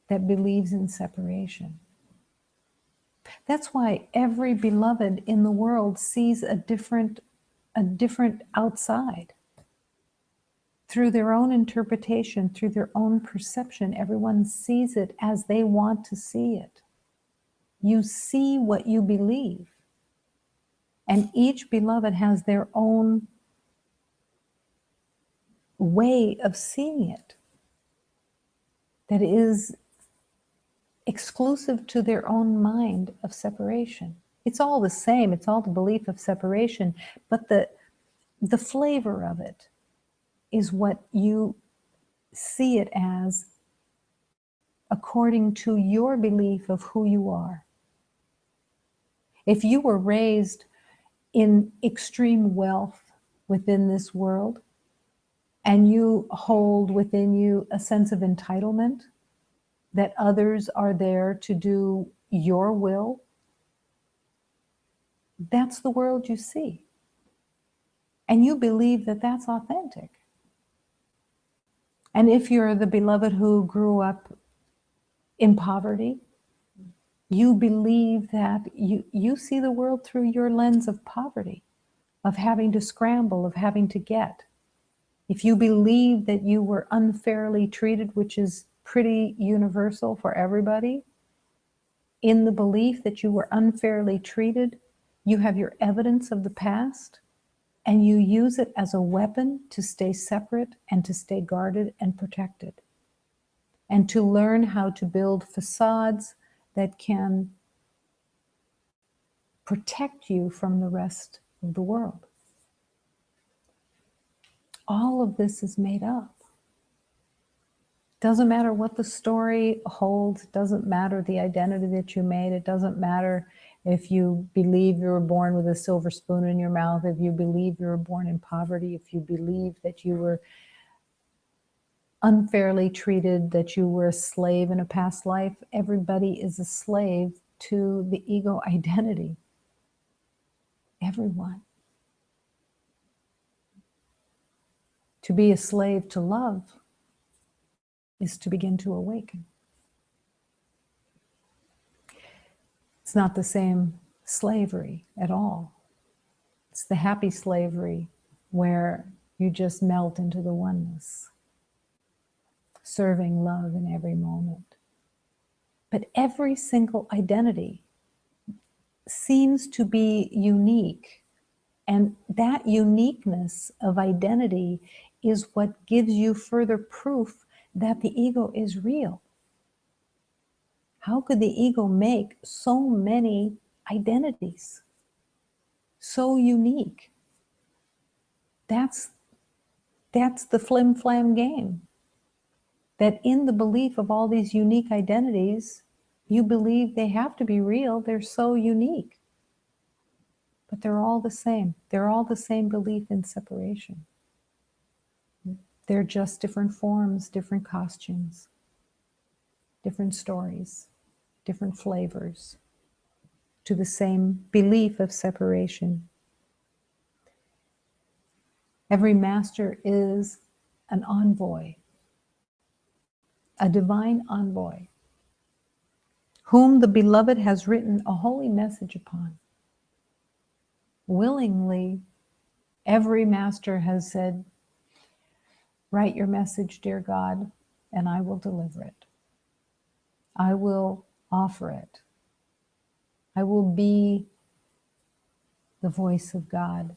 that believes in separation. That's why every beloved in the world sees a different outside. Through their own interpretation, through their own perception, everyone sees it as they want to see it. You see what you believe. And each beloved has their own way of seeing it that is exclusive to their own mind of separation. It's all the same. It's all the belief of separation, but the flavor of it is what you see it as according to your belief of who you are. If you were raised in extreme wealth within this world, and you hold within you a sense of entitlement that others are there to do your will, that's the world you see. And you believe that that's authentic. And if you're the beloved who grew up in poverty, you believe that you see the world through your lens of poverty, of having to scramble, of having to get. If you believe that you were unfairly treated, which is pretty universal for everybody, in the belief that you were unfairly treated, you have your evidence of the past, and you use it as a weapon to stay separate and to stay guarded and protected, and to learn how to build facades that can protect you from the rest of the world. All of this is made up. Doesn't matter what the story holds, doesn't matter the identity that you made, it doesn't matter if you believe you were born with a silver spoon in your mouth, if you believe you were born in poverty, if you believe that you were unfairly treated, that you were a slave in a past life. Everybody is a slave to the ego identity. Everyone. To be a slave to love is to begin to awaken. It's not the same slavery at all. It's the happy slavery where you just melt into the oneness, serving love in every moment. But every single identity seems to be unique, and that uniqueness of identity is what gives you further proof that the ego is real. How could the ego make so many identities so unique? That's the flim-flam game. That in the belief of all these unique identities, you believe they have to be real. They're so unique. But they're all the same. They're all the same belief in separation. They're just different forms, different costumes, different stories, different flavors to the same belief of separation. Every master is an envoy, a divine envoy, whom the beloved has written a holy message upon. Willingly, every master has said, write your message, dear God, and I will deliver it. I will offer it. I will be the voice of God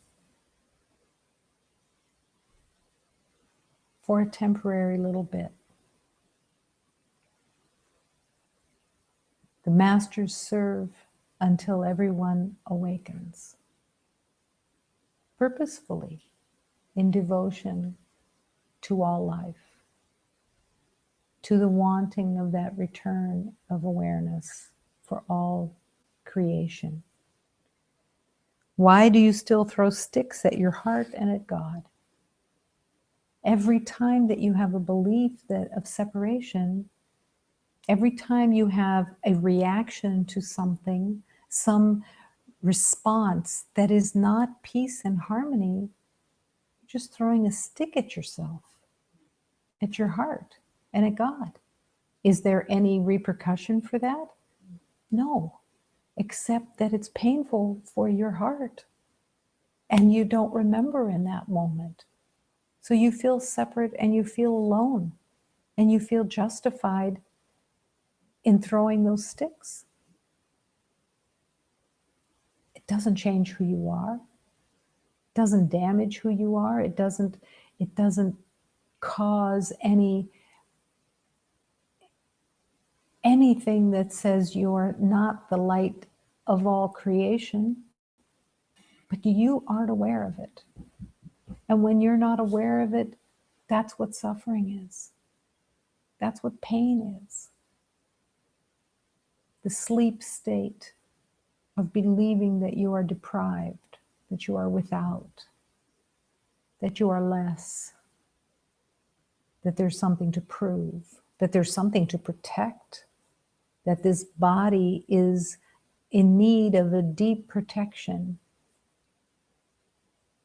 for a temporary little bit. The masters serve until everyone awakens, purposefully, in devotion to all life, to the wanting of that return of awareness for all creation. Why do you still throw sticks at your heart and at God? Every time that you have a belief of separation, every time you have a reaction to something, some response that is not peace and harmony, you're just throwing a stick at yourself, at your heart, and at God. Is there any repercussion for that? No, except that it's painful for your heart and you don't remember in that moment. So you feel separate and you feel alone and you feel justified in throwing those sticks. It doesn't change who you are. It doesn't damage who you are. It doesn't cause anything that says you're not the light of all creation, but you aren't aware of it. And when you're not aware of it, That's what suffering is. That's what pain is. The sleep state of believing that you are deprived, that you are without, that you are less, that there's something to prove, that there's something to protect, that this body is in need of a deep protection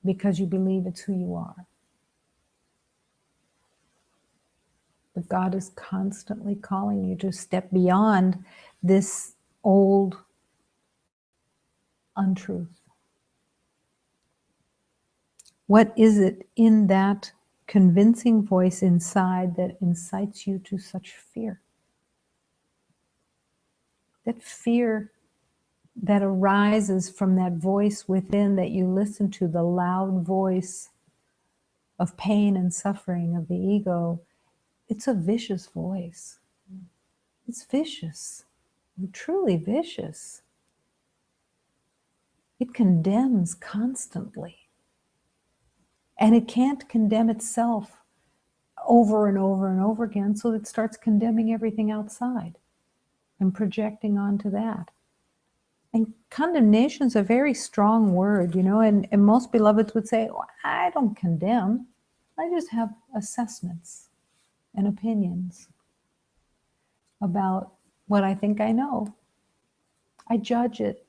because you believe it's who you are. But God is constantly calling you to step beyond this old untruth. What is it in that convincing voice inside that incites you to such fear? That fear that arises from that voice within that you listen to, the loud voice of pain and suffering of the ego, it's a vicious voice. It's vicious, truly vicious. It condemns constantly. And it can't condemn itself over and over and over again, so it starts condemning everything outside and projecting onto that. And condemnation is a very strong word, you know, and most beloveds would say, well, I don't condemn. I just have assessments and opinions about what I think I know. I judge it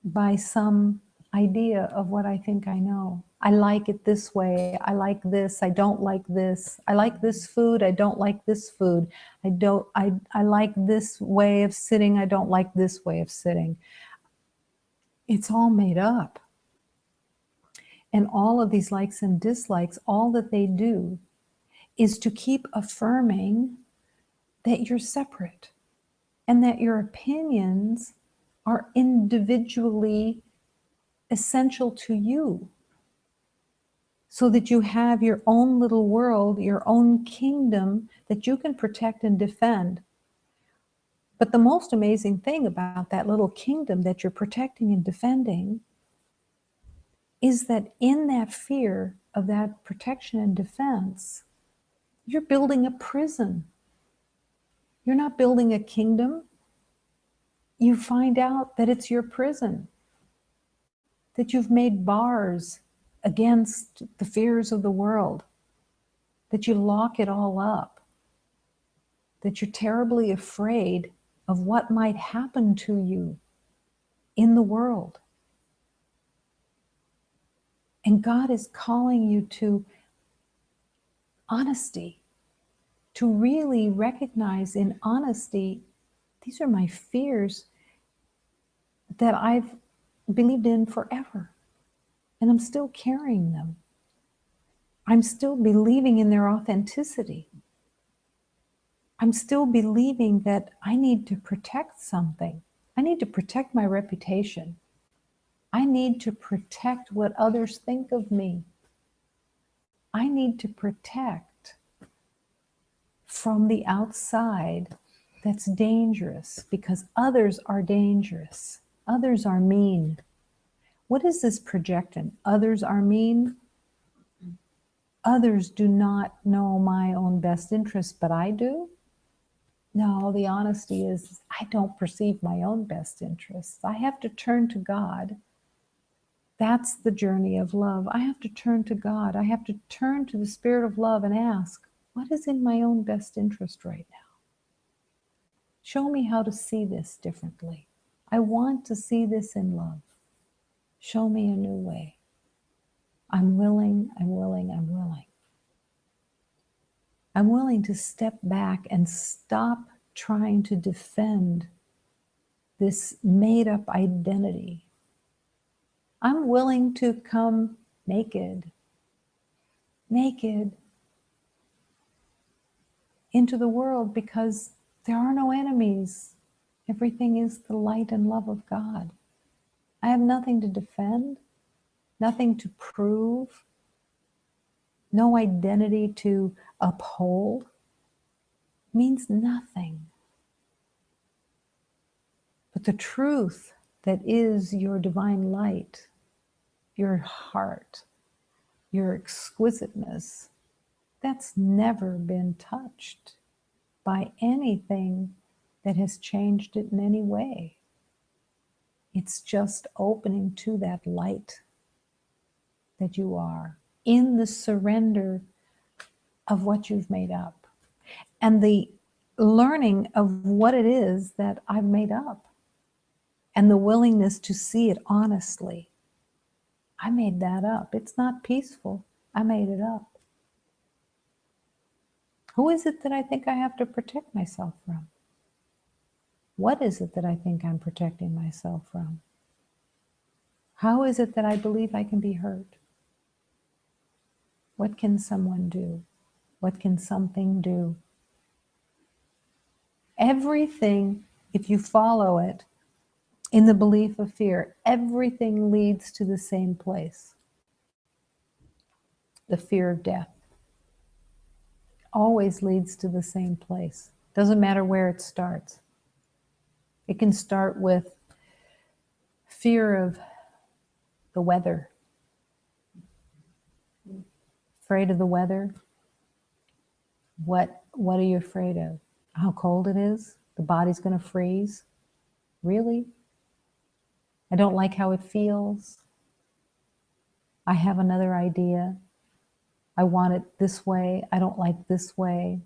by some idea of what I think I know. I like it this way. I like this. I don't like this. I like this food. I don't like this food. I like this way of sitting. I don't like this way of sitting. It's all made up. And all of these likes and dislikes, all that they do is to keep affirming that you're separate and that your opinions are individually essential to you, so that you have your own little world, your own kingdom that you can protect and defend. But the most amazing thing about that little kingdom that you're protecting and defending is that in that fear of that protection and defense, you're building a prison. You're not building a kingdom. You find out that it's your prison, that you've made bars against the fears of the world, that you lock it all up, that you're terribly afraid of what might happen to you in the world. And God is calling you to honesty, to really recognize in honesty, these are my fears that I've believed in forever, and I'm still carrying them. I'm still believing in their authenticity. I'm still believing that I need to protect something. I need to protect my reputation. I need to protect what others think of me. I need to protect from the outside that's dangerous, because others are dangerous. Others are mean. What is this projecting? Others are mean. Others do not know my own best interest, but I do. No, the honesty is I don't perceive my own best interests. I have to turn to God. That's the journey of love. I have to turn to God. I have to turn to the Spirit of love and ask, what is in my own best interest right now? Show me how to see this differently. I want to see this in love. Show me a new way. I'm willing, I'm willing, I'm willing. I'm willing to step back and stop trying to defend this made-up identity. I'm willing to come naked into the world, because there are no enemies. Everything is the light and love of God. I have nothing to defend, nothing to prove, no identity to uphold. It means nothing. But the truth that is your divine light, your heart, your exquisiteness, that's never been touched by anything that has changed it in any way. It's just opening to that light that you are in the surrender of what you've made up and the learning of what it is that I've made up and the willingness to see it honestly. I made that up. It's not peaceful. I made it up. Who is it that I think I have to protect myself from? What is it that I think I'm protecting myself from? How is it that I believe I can be hurt? What can someone do? What can something do? Everything, if you follow it in the belief of fear, everything leads to the same place. The fear of death always leads to the same place. Doesn't matter where it starts. It can start with fear of the weather. Afraid of the weather? What are you afraid of? How cold it is? The body's going to freeze? Really? I don't like how it feels. I have another idea. I want it this way. I don't like this way.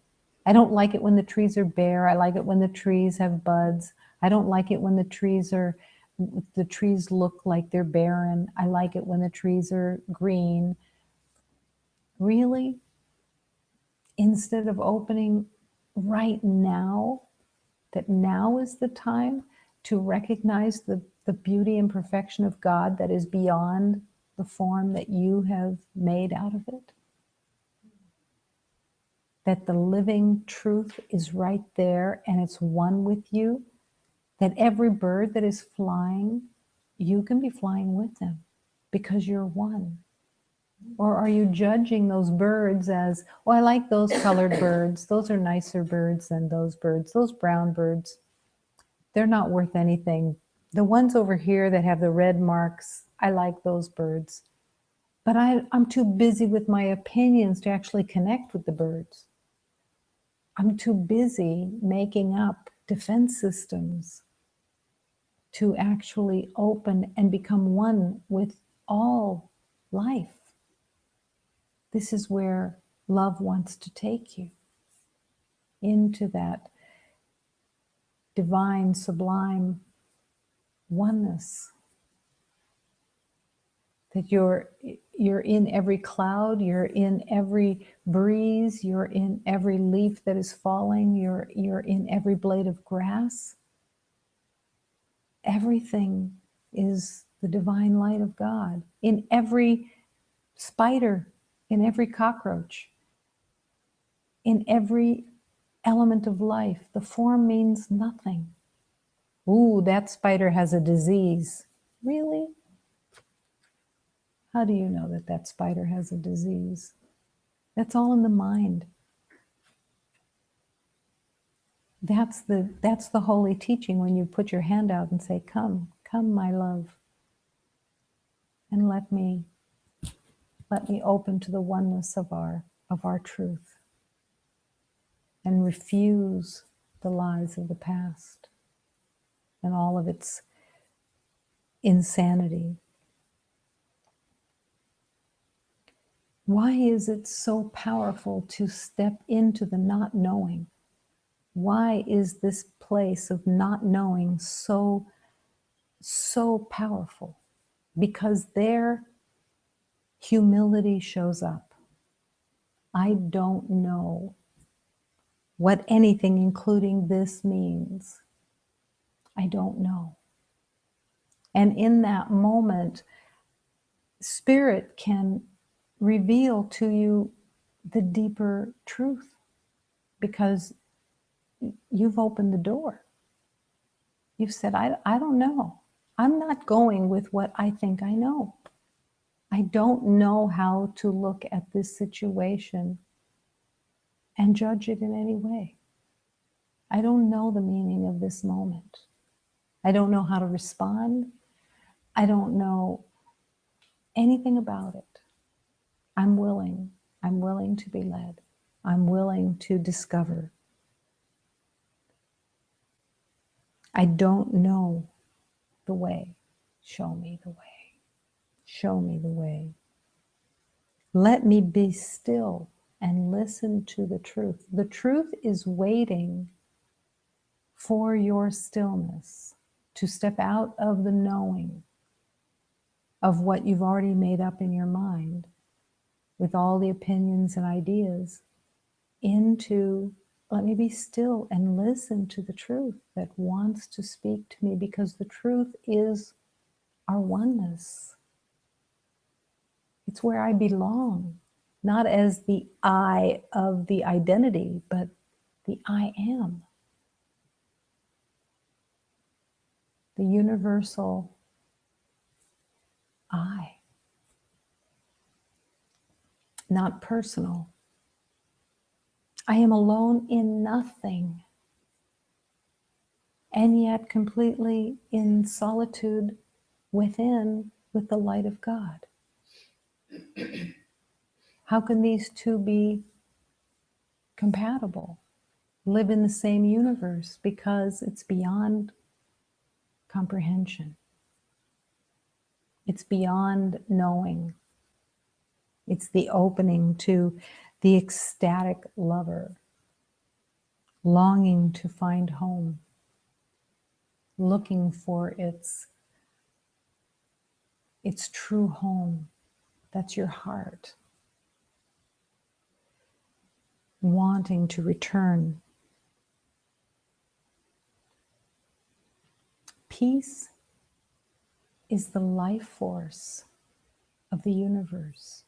I don't like it when the trees are bare. I like it when the trees have buds. I don't like it when the trees look like they're barren. I like it when the trees are green. Really? Instead of opening right now, that now is the time to recognize the beauty and perfection of God that is beyond the form that you have made out of it. That the living truth is right there and it's one with you. That every bird that is flying, you can be flying with them because you're one. Or are you judging those birds as, oh, I like those colored birds. Those are nicer birds than those birds. Those brown birds, they're not worth anything. The ones over here that have the red marks, I like those birds. But I'm too busy with my opinions to actually connect with the birds. I'm too busy making up defense systems to actually open and become one with all life. This is where love wants to take you, into that divine, sublime oneness. That you're in every cloud, you're in every breeze, you're in every leaf that is falling, you're in every blade of grass. Everything is the divine light of God. In every spider, in every cockroach, in every element of life. The form means nothing. Ooh, that spider has a disease. Really? How do you know that that spider has a disease? That's all in the mind. That's the holy teaching when you put your hand out and say, come, my love, and let me open to the oneness of our truth and refuse the lies of the past and all of its insanity. Why is it so powerful to step into the not knowing? Why is this place of not knowing so powerful? Because there, humility shows up. I don't know what anything, including this, means. I don't know. And in that moment, Spirit can reveal to you the deeper truth because you've opened the door. You've said, I don't know. I'm not going with what I think I know. I don't know how to look at this situation and judge it in any way. I don't know the meaning of this moment. I don't know how to respond. I don't know anything about it. I'm willing. I'm willing to be led. I'm willing to discover. I don't know the way. Show me the way. Show me the way. Let me be still and listen to the truth. The truth is waiting for your stillness to step out of the knowing of what you've already made up in your mind with all the opinions and ideas into, let me be still and listen to the truth that wants to speak to me, because the truth is our oneness. It's where I belong, not as the I of the identity, but the I am. The universal I. Not personal. I am alone in nothing, and yet completely in solitude within with the light of God. How can these two be compatible? Live in the same universe, because it's beyond comprehension. It's beyond knowing. It's the opening to the ecstatic lover, longing to find home, looking for its true home. That's your heart. Wanting to return. Peace is the life force of the universe.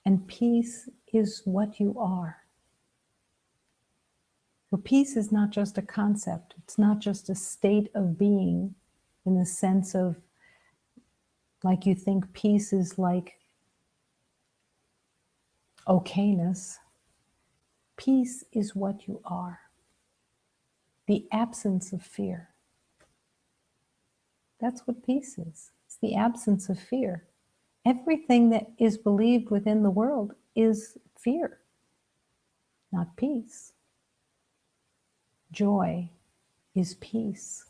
And peace is what you are. So peace is not just a concept. It's not just a state of being in the sense of, like you think peace is like okayness. Peace is what you are. The absence of fear. That's what peace is. It's the absence of fear. Everything that is believed within the world is fear, not peace. Joy is peace.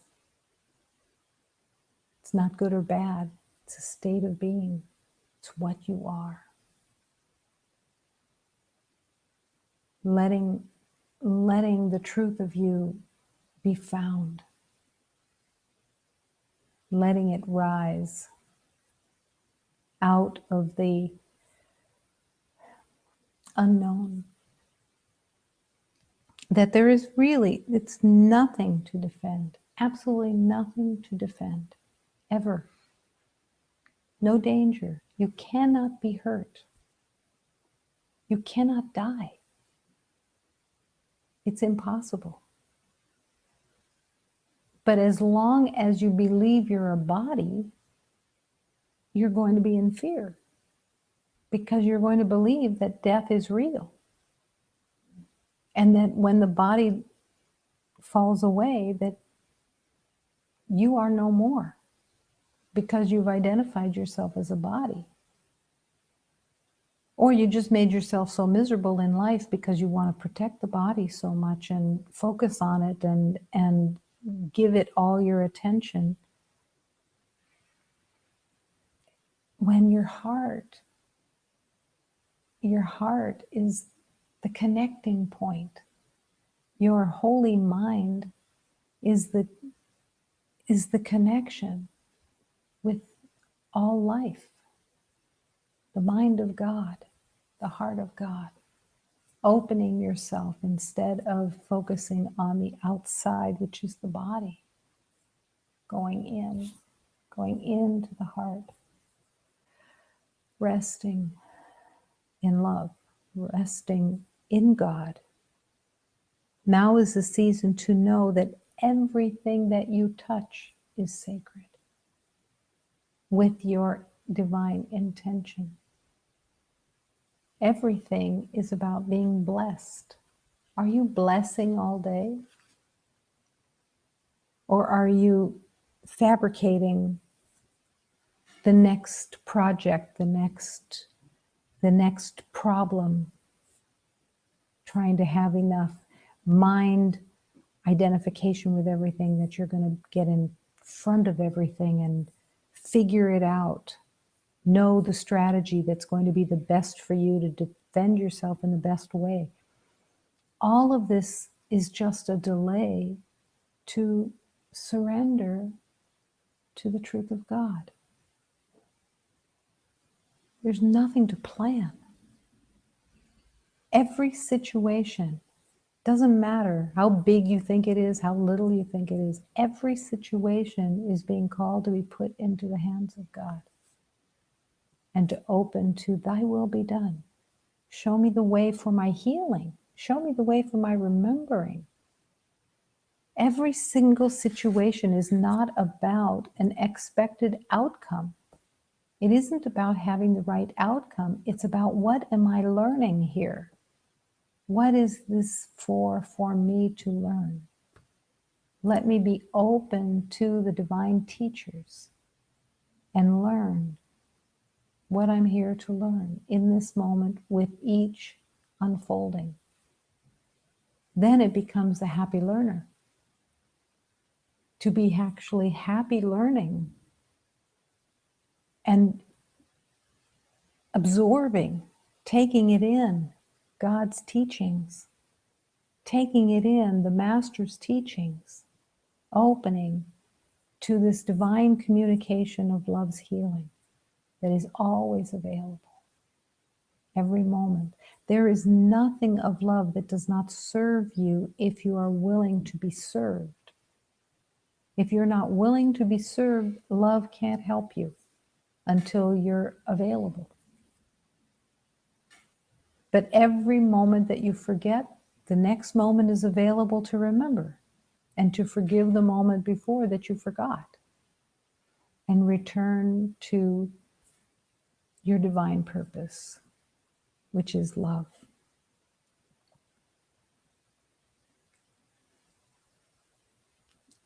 It's not good or bad. It's a state of being. It's what you are. Letting the truth of you be found. Letting it rise out of the unknown. That there is really, it's nothing to defend. Absolutely nothing to defend. Ever. No danger. You cannot be hurt. You cannot die. It's impossible. But as long as you believe you're a body, you're going to be in fear, because you're going to believe that death is real. And that when the body falls away, that you are no more, because you've identified yourself as a body. Or you just made yourself so miserable in life because you want to protect the body so much and focus on it and give it all your attention. When your heart is the connecting point. Your holy mind is the connection with all life. The mind of God, the heart of God. Opening yourself instead of focusing on the outside, which is the body. Going into the heart. Resting in love, resting in God. Now is the season to know that everything that you touch is sacred with your divine intention. Everything is about being blessed. Are you blessing all day? Or are you fabricating the next project, the next the next problem, trying to have enough mind identification with everything that you're going to get in front of everything and figure it out. Know the strategy that's going to be the best for you to defend yourself in the best way. All of this is just a delay to surrender to the truth of God. There's nothing to plan. Every situation, doesn't matter how big you think it is, how little you think it is, every situation is being called to be put into the hands of God and to open to thy will be done. Show me the way for my healing. Show me the way for my remembering. Every single situation is not about an expected outcome. It isn't about having the right outcome. It's about, what am I learning here? What is this for me to learn? Let me be open to the divine teachers and learn what I'm here to learn in this moment with each unfolding. Then it becomes a happy learner. To be actually happy learning and absorbing, taking it in, God's teachings, taking it in, the Master's teachings, opening to this divine communication of love's healing that is always available, every moment. There is nothing of love that does not serve you if you are willing to be served. If you're not willing to be served, love can't help you until you're available. But every moment that you forget, the next moment is available to remember and to forgive the moment before that you forgot and return to your divine purpose, which is love.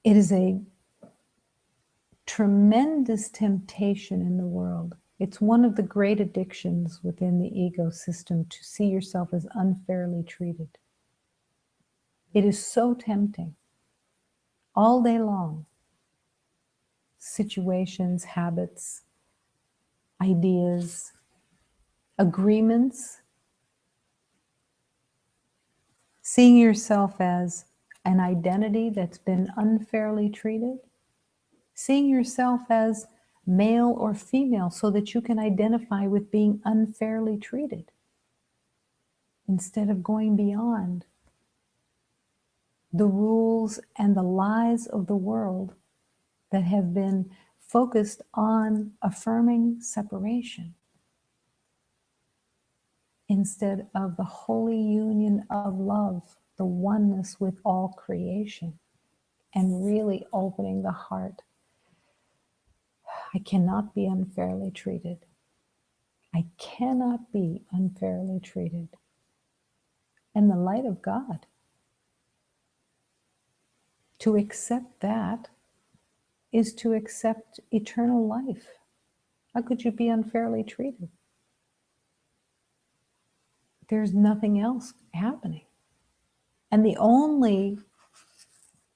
It is a tremendous temptation in the world. It's one of the great addictions within the ego system to see yourself as unfairly treated. It is so tempting. All day long, situations, habits, ideas, agreements, seeing yourself as an identity that's been unfairly treated, seeing yourself as male or female so that you can identify with being unfairly treated, instead of going beyond the rules and the lies of the world that have been focused on affirming separation, instead of the holy union of love, the oneness with all creation, and really opening the heart. I cannot be unfairly treated. I cannot be unfairly treated. And the light of God. To accept that is to accept eternal life. How could you be unfairly treated? There's nothing else happening. And the only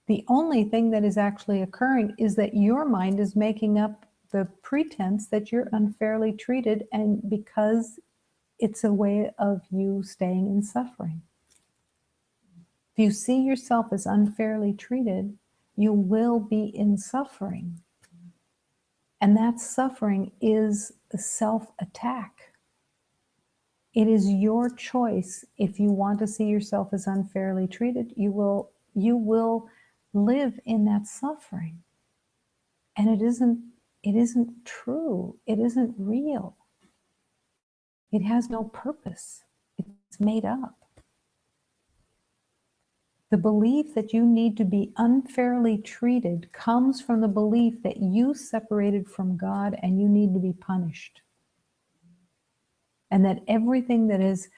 thing that is actually occurring is that your mind is making up the pretense that you're unfairly treated, and because it's a way of you staying in suffering. If you see yourself as unfairly treated, you will be in suffering. And that suffering is a self-attack. It is your choice. If you want to see yourself as unfairly treated, you will live in that suffering. And it isn't true. It isn't real. It has no purpose. It's made up. The belief that you need to be unfairly treated comes from the belief that you separated from God and you need to be punished. And that everything that is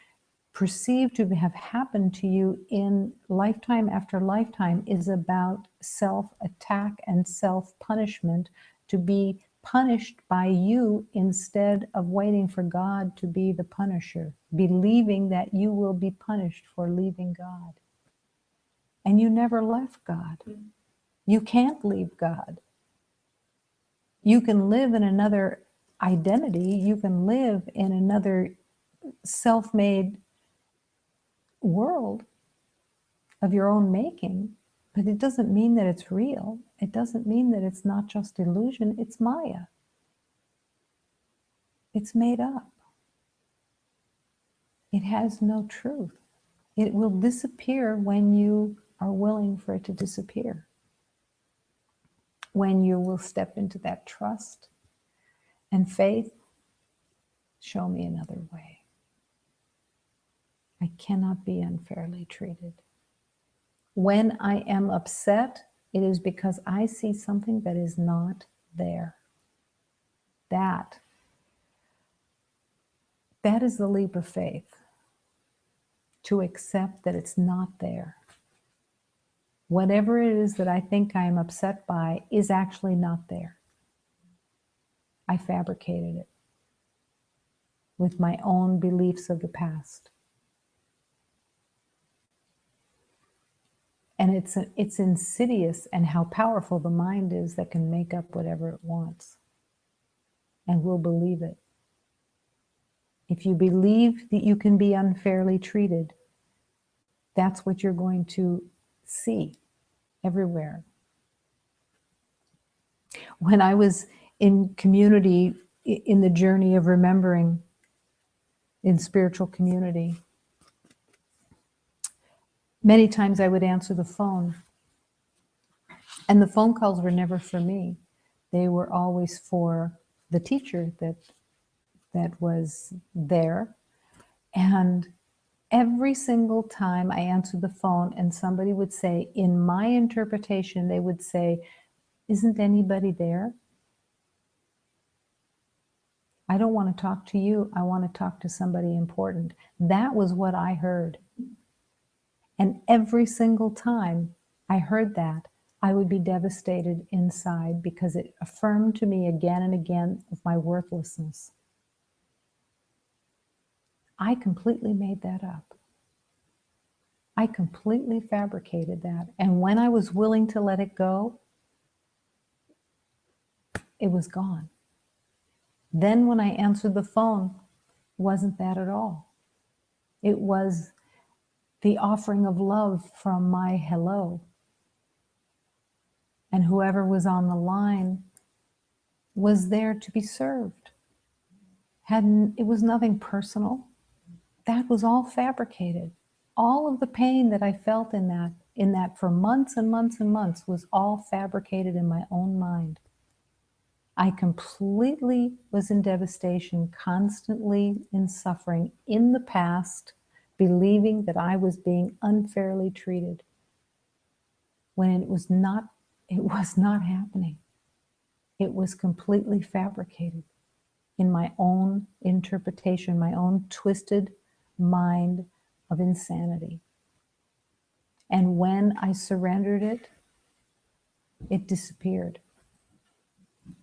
perceived to have happened to you in lifetime after lifetime is about self-attack and self-punishment to be punished by you instead of waiting for God to be the punisher, believing that you will be punished for leaving God. And you never left God. You can't leave God. You can live in another identity. You can live in another self-made world of your own making, but it doesn't mean that it's real. It doesn't mean that it's not just illusion. It's Maya. It's made up. It has no truth. It will disappear when you are willing for it to disappear. When you will step into that trust and faith, show me another way. I cannot be unfairly treated. When I am upset, it is because I see something that is not there. That is the leap of faith, to accept that it's not there. Whatever it is that I think I am upset by is actually not there. I fabricated it with my own beliefs of the past. And it's insidious, and how powerful the mind is that can make up whatever it wants and will believe it. If you believe that you can be unfairly treated, that's what you're going to see everywhere. When I was in community, in the journey of remembering, in spiritual community, many times I would answer the phone, and the phone calls were never for me. They were always for the teacher that was there. And every single time I answered the phone and somebody would say, in my interpretation, they would say, "Isn't anybody there? I don't want to talk to you. I want to talk to somebody important." That was what I heard. And every single time I heard that, I would be devastated inside, because it affirmed to me again and again of my worthlessness. I completely made that up. I completely fabricated that. And when I was willing to let it go, it was gone. Then when I answered the phone, it wasn't that at all. It was the offering of love from my hello. And whoever was on the line was there to be served. It was nothing personal. That was all fabricated. All of the pain that I felt in that for months and months and months was all fabricated in my own mind. I completely was in devastation, constantly in suffering in the past, believing that I was being unfairly treated, when it was not happening. It was completely fabricated in my own interpretation, my own twisted mind of insanity. And when I surrendered it, it disappeared.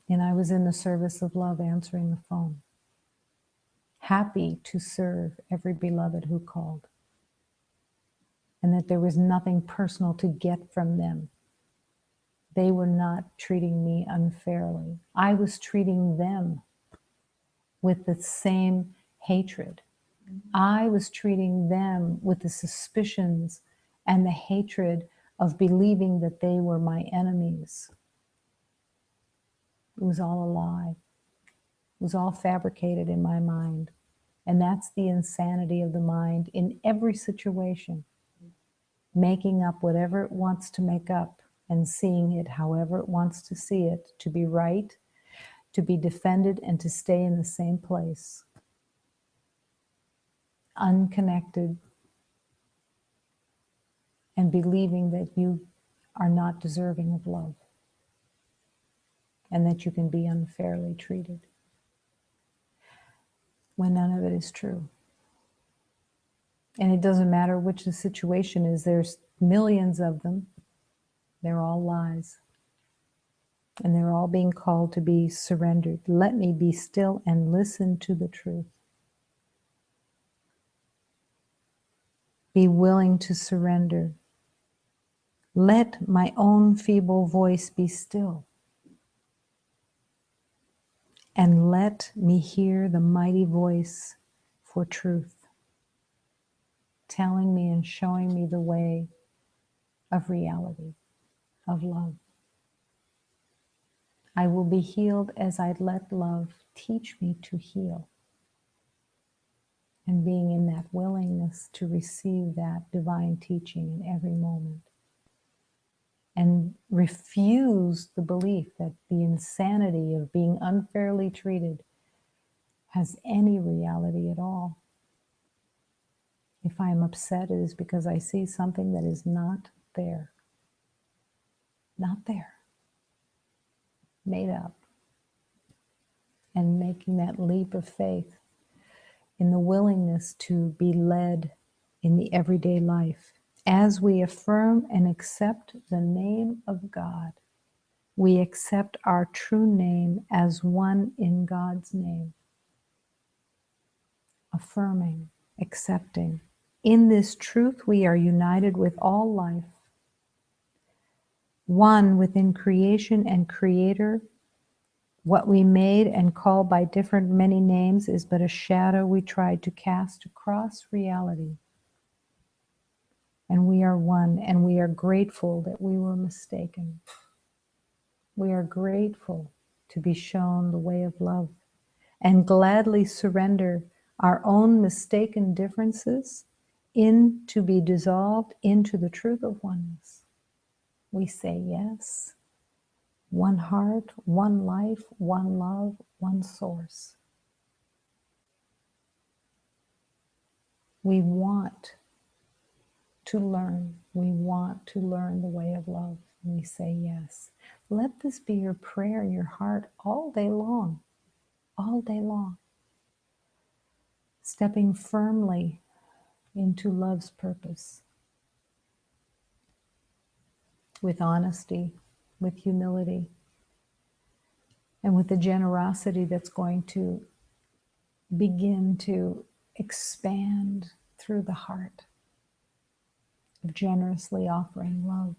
And I was in the service of love, answering the phone, happy to serve every beloved who called. And that there was nothing personal to get from them. They were not treating me unfairly. I was treating them with the same hatred. I was treating them with the suspicions and the hatred of believing that they were my enemies. It was all a lie. It was all fabricated in my mind. And that's the insanity of the mind in every situation. Making up whatever it wants to make up and seeing it however it wants to see it, to be right, to be defended, and to stay in the same place. Unconnected, and believing that you are not deserving of love and that you can be unfairly treated, when none of it is true. And it doesn't matter which the situation is, there's millions of them. They're all lies. And they're all being called to be surrendered. Let me be still and listen to the truth. Be willing to surrender. Let my own feeble voice be still. And let me hear the mighty voice for truth, telling me and showing me the way of reality, of love. I will be healed as I let love teach me to heal. And being in that willingness to receive that divine teaching in every moment. And refuse the belief that the insanity of being unfairly treated has any reality at all. If I am upset, it is because I see something that is not there. Not there. Made up. And making that leap of faith in the willingness to be led in the everyday life. As we affirm and accept the name of God, we accept our true name as one in God's name. Affirming, accepting. In this truth, we are united with all life. One within creation and creator. What we made and call by different many names is but a shadow we tried to cast across reality. And we are one, and we are grateful that we were mistaken. We are grateful to be shown the way of love and gladly surrender our own mistaken differences to be dissolved into the truth of oneness. We say yes. One heart, one life, one love, one source. We want to learn. We want to learn the way of love. We say yes. Let this be your prayer in your heart all day long. All day long. Stepping firmly into love's purpose. With honesty, with humility, and with the generosity that's going to begin to expand through the heart of generously offering love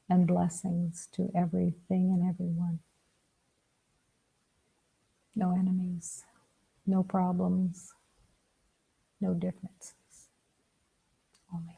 and blessings to everything and everyone. No enemies, no problems, no differences. Only